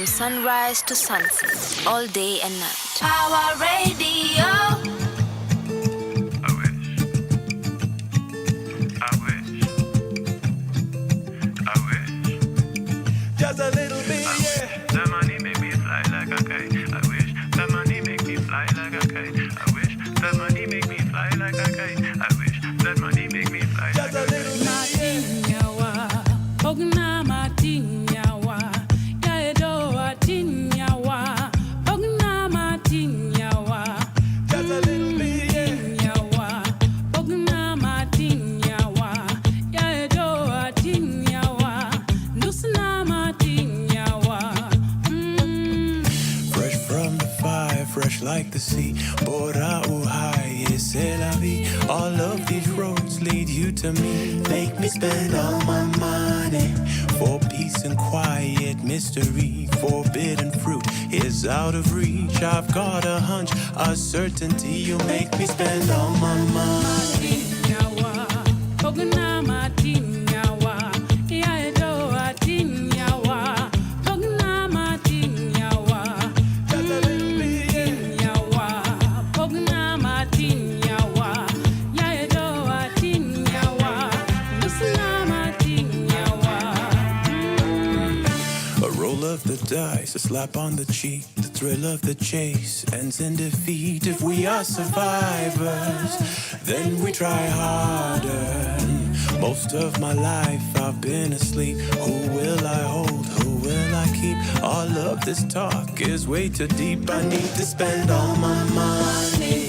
From sunrise to sunset, all day and night. Power Radio. Just a little bit, yeah. The money make me fly like a kite. I wish the money make me fly like a kite. I wish the money make me fly like a kite. I wish that money make me fly like a kite. Like the sea, Bora Uhai, c'est la vie. All of these roads lead you to me. Make me spend all my money for peace and quiet mystery. Forbidden fruit is out of reach. I've got a hunch, a certainty. You make me spend all my money. Dice, a slap on the cheek, the thrill of the chase ends in defeat. If we are survivors, then we try harder. Most of my life I've been asleep. Who will I hold? Who will I keep? All of this talk is way too deep. I need to spend all my money.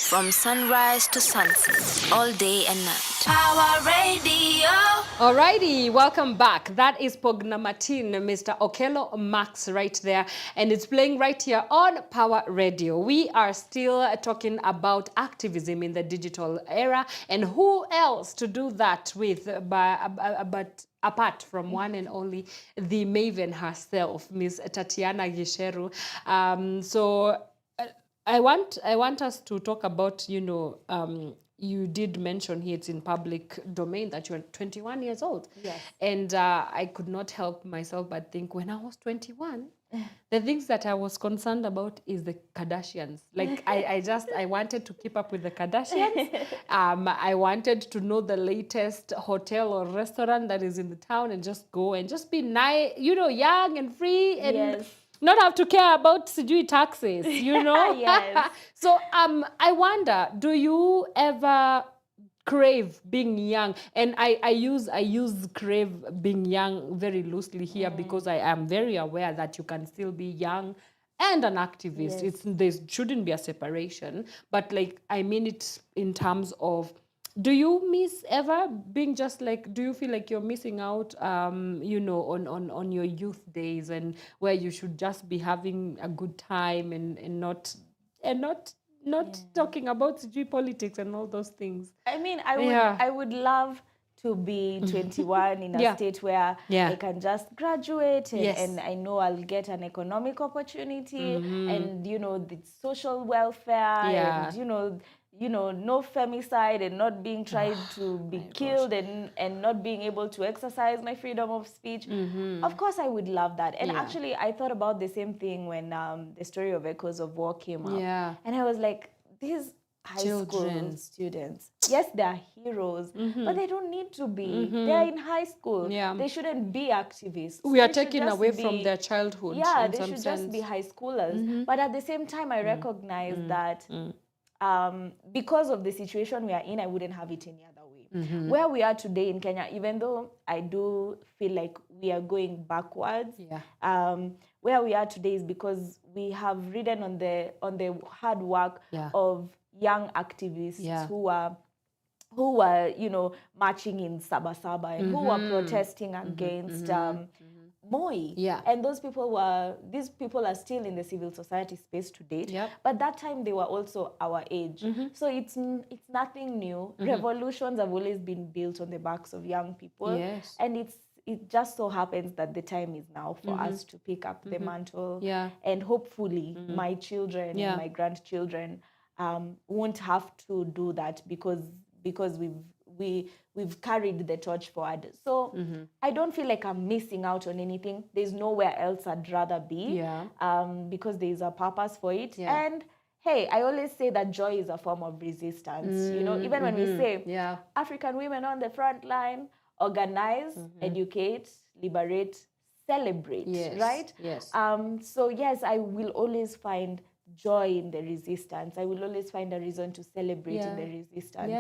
From sunrise to sunset, all day and night. Power Radio. Alrighty, welcome back. That is Pognamatin, Mr. Okello Max right there. And it's playing right here on Power Radio. We are still talking about activism in the digital era and who else to do that with but apart from one and only the maven herself, Miss Tatiana Gicheru. I want us to talk about, you did mention here it's in public domain that you're 21 years old. Yes. And I could not help myself but think when I was 21, the things that I was concerned about is the Kardashians. Like I wanted to keep up with the Kardashians. I wanted to know the latest hotel or restaurant that is in the town and just go and just be nice, young and free and not have to care about sijui taxes, Yes. So I wonder, do you ever crave being young? And I use crave being young very loosely here because I am very aware that you can still be young and an activist. Yes. There shouldn't be a separation, but I mean it in terms of, do you miss ever being just do you feel like you're missing out, on your youth days and where you should just be having a good time and not talking about politics and all those things? I mean, I would love to be 21 in a state where I can just graduate and I know I'll get an economic opportunity and, the social welfare and, no femicide and not being tried to be killed and not being able to exercise my freedom of speech. Of course, I would love that. And actually, I thought about the same thing when the story of Echoes of War came up. Yeah. And I was like, high school students. Yes, they are heroes, but they don't need to be. They are in high school. They shouldn't be activists. We are They should taken just away be- from their childhood. Yeah, in they some should sense. just be high schoolers. But at the same time, I recognize that because of the situation we are in, I wouldn't have it any other way. Where we are today in Kenya, even though I do feel like we are going backwards, where we are today is because we have ridden on the hard work of young activists who were, you know, marching in Sabasaba and who were protesting against Moi. And these people are still in the civil society space today. But that time they were also our age. So it's nothing new. Revolutions have always been built on the backs of young people. And it just so happens that the time is now for us to pick up the mantle. And hopefully my children and my grandchildren won't have to do that because we've carried the torch forward. So I don't feel like I'm missing out on anything. There's nowhere else I'd rather be because there's a purpose for it. And hey, I always say that joy is a form of resistance. You know, even when we say African women on the front line, organize, educate, liberate, celebrate, right? So yes, I will always find joy in the resistance. I will always find a reason to celebrate in the resistance.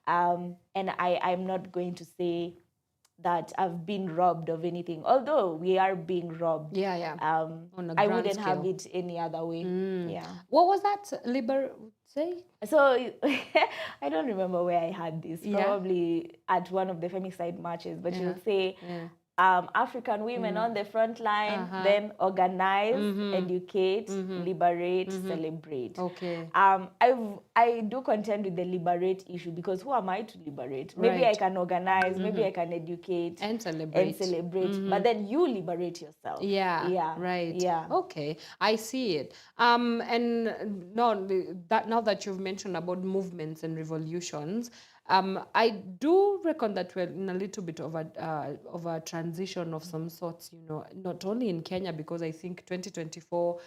And I'm not going to say that I've been robbed of anything, although we are being robbed. On a I grand wouldn't have scale. it any other way. What was that? Say? So I don't remember where I had this. Probably at one of the femicide marches, but she'll say, African women on the front line, then organize, educate, liberate, celebrate. I do contend with the liberate issue because who am I to liberate? Maybe I can organize, maybe I can educate and celebrate. But then you liberate yourself. Okay, I see it. And now that you've mentioned about movements and revolutions, I do reckon that we're in a little bit of a transition of some sorts, you know, not only in Kenya, because I think 2024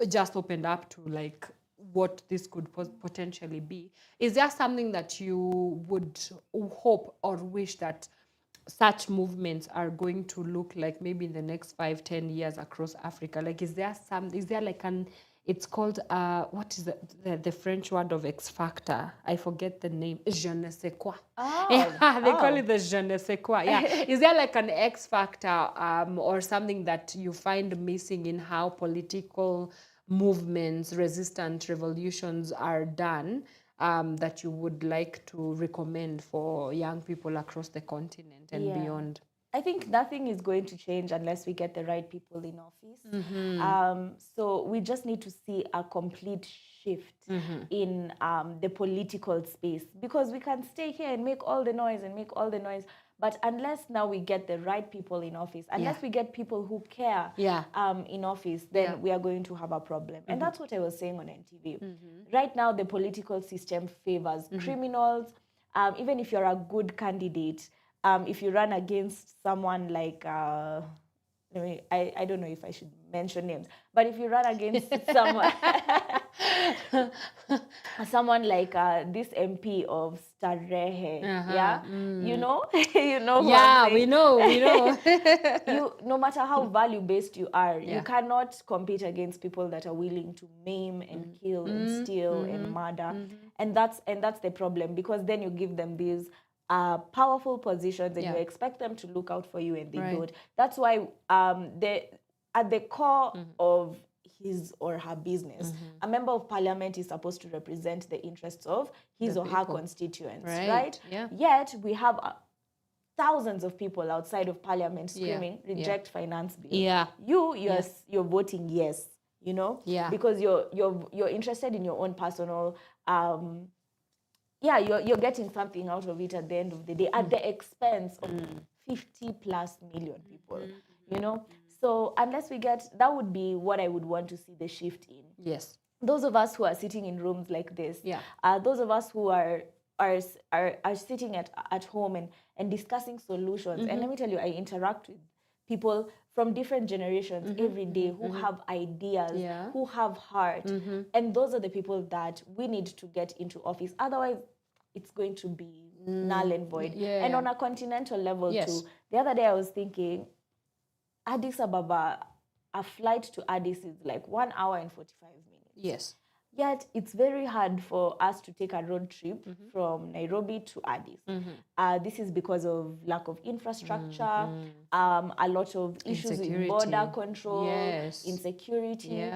just opened up to like what this could potentially be. Is there something that you would hope or wish that such movements are going to look like maybe in the next 5-10 years across Africa? Like, is there like it's called, what is the French word of X factor? I forget the name. Je ne sais quoi. They call it the je ne sais quoi. Is there like an X factor or something that you find missing in how political movements, resistant revolutions are done, that you would like to recommend for young people across the continent and beyond? I think nothing is going to change unless we get the right people in office. So we just need to see a complete shift in the political space, because we can stay here and make all the noise, but unless now we get the right people in office, unless we get people who care in office, then we are going to have a problem. And that's what I was saying on NTV. Right now, the political system favors criminals. Even if you're a good candidate, if you run against someone like, I don't know if I should mention names, but if you run against someone like this MP of Starehe, you know, we know. No matter how value-based you are, you cannot compete against people that are willing to maim and kill and steal and murder, and that's the problem, because then you give them these powerful positions and you expect them to look out for you, and they don't. That's why at the core of his or her business, a member of parliament is supposed to represent the interests of his or her constituents, right? Yet we have thousands of people outside of parliament screaming, reject finance bill. You're voting yes, you know, because you're interested in your own personal you're getting something out of it at the end of the day, at the expense of 50+ million people, you know? So unless we get, that would be what I would want to see the shift in. Yes. Those of us who are sitting in rooms like this, those of us who are sitting at home and discussing solutions. And let me tell you, I interact with people from different generations every day who have ideas, who have heart. And those are the people that we need to get into office. Otherwise, it's going to be null and void. And on a continental level too. The other day I was thinking, Addis Ababa, a flight to Addis is like 1 hour and 45 minutes. Yes. Yet it's very hard for us to take a road trip from Nairobi to Addis. This is because of lack of infrastructure, a lot of issues with border control, insecurity.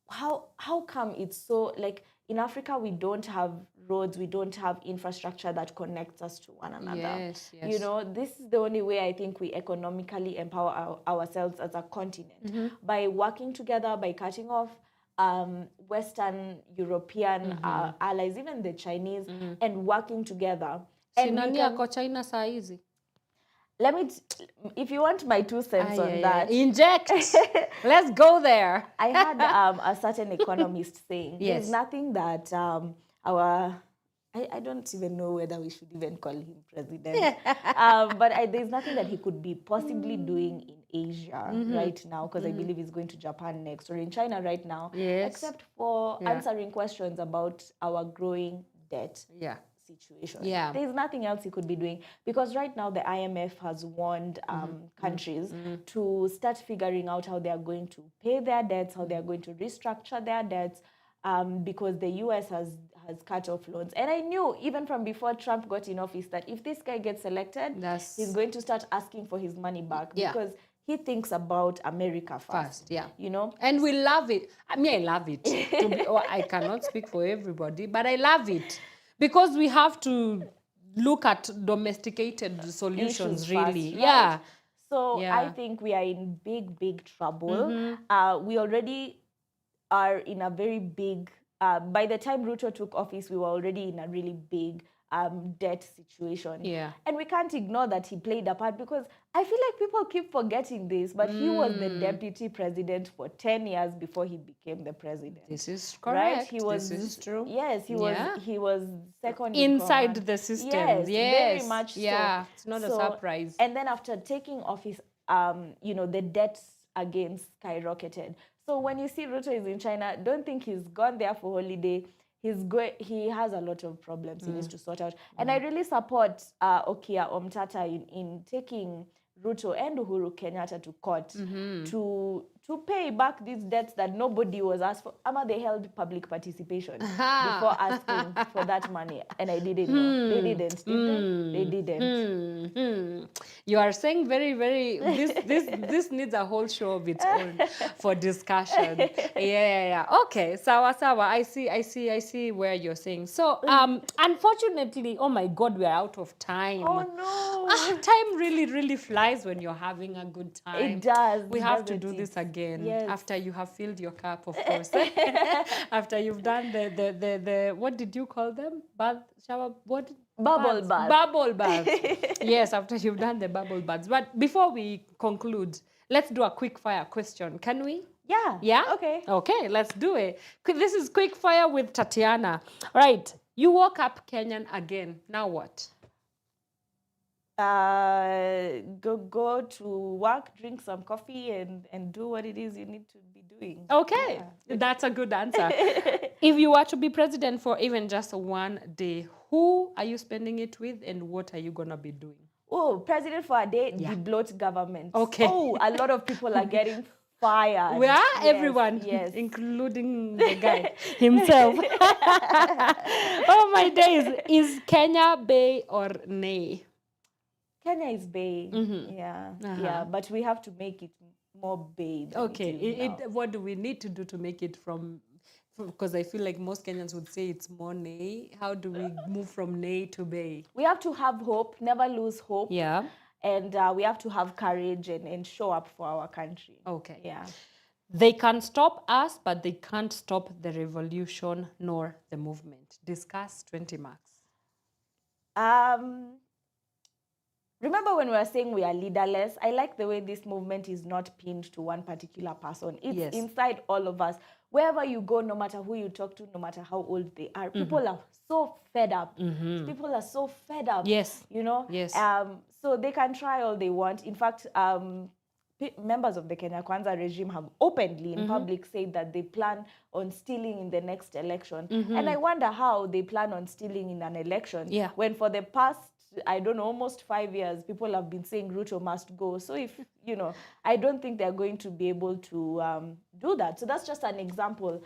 How come it's so, like, in Africa we don't have roads, we don't have infrastructure that connects us to one another. You know, this is the only way I think we economically empower ourselves as a continent, by working together, by cutting off Western European allies, even the Chinese, and working together. And China saa hizi? Let me, if you want my 2 cents on that. Inject. Let's go there. I had a certain economist saying, there's nothing that I don't even know whether we should even call him president. But there's nothing that he could be possibly doing in Asia right now, because I believe he's going to Japan next, or in China right now, except for answering questions about our growing debt situation. There's nothing else he could be doing, because right now the IMF has warned countries to start figuring out how they are going to pay their debts, how they are going to restructure their debts, because the US has cut off loans. And I knew even from before Trump got in office that if this guy gets elected, he's going to start asking for his money back, because he thinks about America first. You know? And we love it. I mean, I love it. I cannot speak for everybody, but I love it. Because we have to look at domesticated solutions, really. Right? So I think we are in big trouble. We already are in a very big, by the time Ruto took office, we were already in a really big debt situation. And we can't ignore that he played a part, because I feel like people keep forgetting this, but he was the deputy president for 10 years before he became the president. This is correct. Right? He was, this is true. Yes, he was second inside in the system. Yes, very much so. It's not a surprise. And then after taking office, you know, the debts again skyrocketed. So when you see Ruto is in China, don't think he's gone there for holiday. He has a lot of problems he needs to sort out. And I really support Okia Omtata in taking Ruto and Uhuru Kenyatta to court to pay back these debts that nobody was asked for. They held public participation before asking for that money. And I didn't know. They didn't, did they? They didn't. You are saying very, very, this needs a whole show of its own for discussion. Okay, sawa. I see where you're saying. So, unfortunately, oh my God, we are out of time. Oh no. Time really, really flies when you're having a good time. It does. We have to do this again. After you have filled your cup, of course. After you've done the what did you call them? Bath, shower, what? Bubble bath. Bubble bath. Yes, after you've done the bubble baths. But before we conclude, let's do a quick fire question. Can we? Yeah? Okay. Okay, let's do it. This is quick fire with Tatiana. Right. You woke up Kenyan again. Now what? Go to work, drink some coffee, and do what it is you need to be doing. Okay, that's a good answer. If you were to be president for even just one day, who are you spending it with, and what are you gonna be doing? Oh, president for a day, the bloat government. Okay. Oh, a lot of people are getting fired. We are everyone, including the guy himself. Oh my days! Is Kenya Bay or nay? Kenya is Bay, yeah, but we have to make it more Bay. Okay, what do we need to do to make it from? Because I feel like most Kenyans would say it's more nay. How do we move from nay to Bay? We have to have hope, never lose hope. Yeah, and we have to have courage and show up for our country. Okay, yeah. They can stop us, but they can't stop the revolution nor the movement. Discuss 20 marks. Remember when we were saying we are leaderless? I like the way this movement is not pinned to one particular person. It's inside all of us. wherever you go, no matter who you talk to, no matter how old they are, people are so fed up. People are so fed up. Yes. You know? Yes. So they can try all they want. In fact, members of the Kenya Kwanza regime have openly in public said that they plan on stealing in the next election. And I wonder how they plan on stealing in an election when for the past, I don't know, almost 5 years, people have been saying Ruto must go. So if, you know, I don't think they're going to be able to do that. So that's just an example.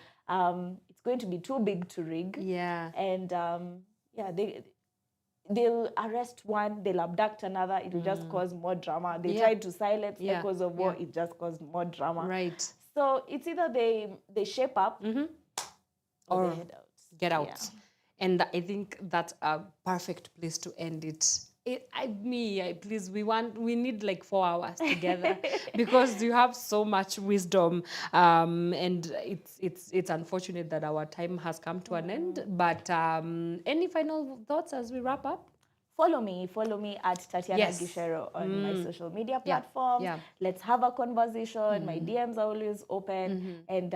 It's going to be too big to rig. Yeah. And they'll arrest one, they'll abduct another, it'll just cause more drama. They tried to silence echoes of war, it just caused more drama. Right. So it's either they shape up or they head out. Get out. Yeah. And I think that's a perfect place to end it. Please, we need like 4 hours together because you have so much wisdom, and it's unfortunate that our time has come to an end. But any final thoughts as we wrap up? Follow me at Tatiana Gicheru on my social media platforms. Yeah. Let's have a conversation. My DMs are always open, and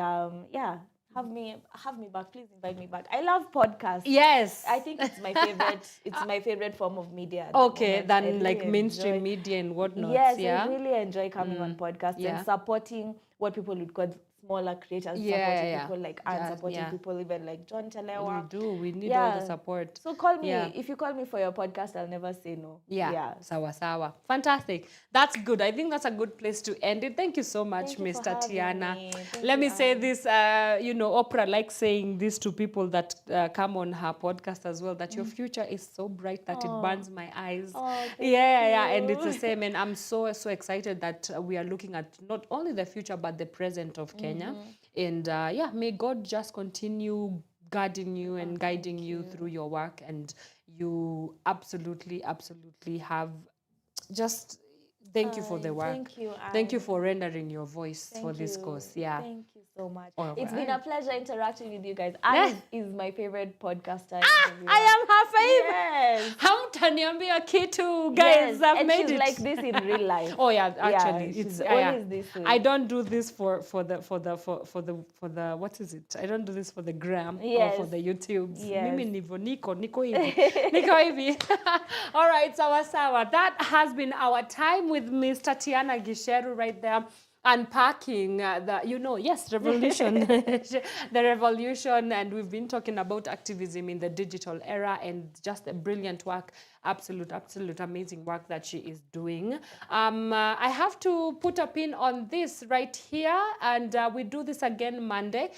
have me back. Please invite me back. I love podcasts. Yes, I think it's my favorite. It's my favorite form of media. Okay, than really like mainstream media and whatnot. Yes, I really enjoy coming on podcasts Yeah. and supporting what people would call smaller creators, supporting people like Anne, supporting people even like John Telewa. We need all the support. So call me. If you call me for your podcast, I'll never say no. Sawa. Fantastic. That's good. I think that's a good place to end it. Thank you so much, Miss Tatiana. Let me say this, Oprah likes saying this to people that come on her podcast as well, that your future is so bright that it burns my eyes. And it's the same. And I'm so excited that we are looking at not only the future, but the present of Kenya. And may God just continue guiding you and guiding you through your work, and you absolutely have just thank you for the work. Thank you. Thank you for rendering your voice for this course. Yeah. Thank you so much. It's been a pleasure interacting with you guys. Anne is my favorite podcaster. I am her favorite. Yes. Hamtaniambia kitu, guys. I've and made she's it like this in real life. Oh yeah, actually, she's it's always this way. I don't do this for the what is it? I don't do this for the gram or for the YouTubes. Yes. Mimi niko hivi. All right, sawa. That has been our time with Miss Tatiana Gicheru right there, unpacking revolution, the revolution, and we've been talking about activism in the digital era and just the brilliant work, absolute amazing work that she is doing. I have to put a pin on this right here, and we do this again Monday.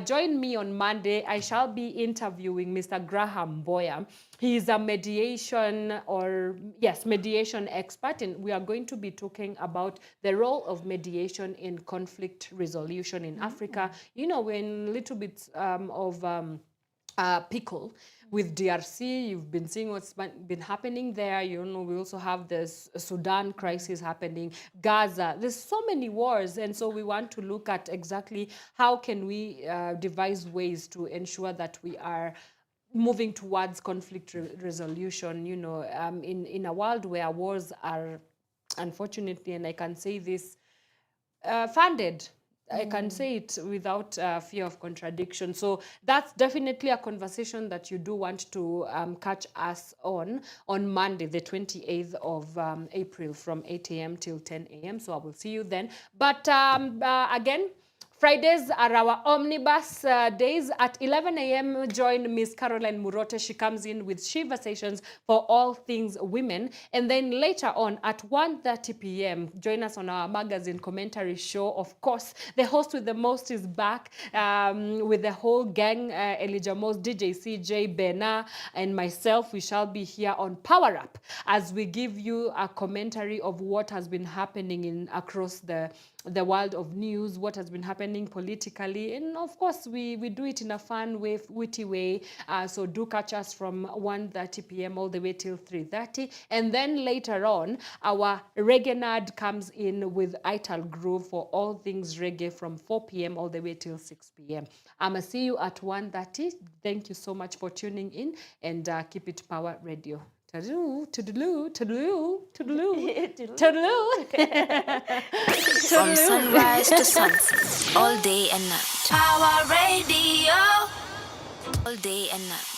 Join me on Monday. I shall be interviewing Mr. Graham Boyer. He is a mediation expert, and we are going to be talking about the role of mediation in conflict resolution in Africa. You know, we're in a little bit of pickle with DRC. You've been seeing what's been happening there. You know, we also have this Sudan crisis happening, Gaza. There's so many wars, and so we want to look at exactly how can we devise ways to ensure that we are moving towards conflict resolution, in a world where wars are, unfortunately, and I can say this, funded. I can say it without fear of contradiction. So that's definitely a conversation that you do want to catch us on Monday, the 28th of April from 8 a.m. till 10 a.m. So I will see you then. But again, Fridays are our omnibus days. At 11 a.m., join Miss Caroline Murote. She comes in with Shivasations for all things women. And then later on at 1:30 p.m., join us on our magazine commentary show. Of course, the host with the most is back with the whole gang, Elijah Mos, DJ CJ, Bena, and myself. We shall be here on Power Up as we give you a commentary of what has been happening across the world of news, what has been happening politically, and of course we do it in a fun way, witty way. So do catch us from 1:30 p.m. all the way till 3:30, and then later on our reggae nerd comes in with Ital Groove for all things reggae from 4 p.m. all the way till 6 p.m. I'ma see you at 1:30. Thank you so much for tuning in, and keep it Power Radio. Toodaloo, toodaloo, toodaloo, toodaloo, toodaloo. From sunrise to sunset, all day and night. Power Radio, all day and night.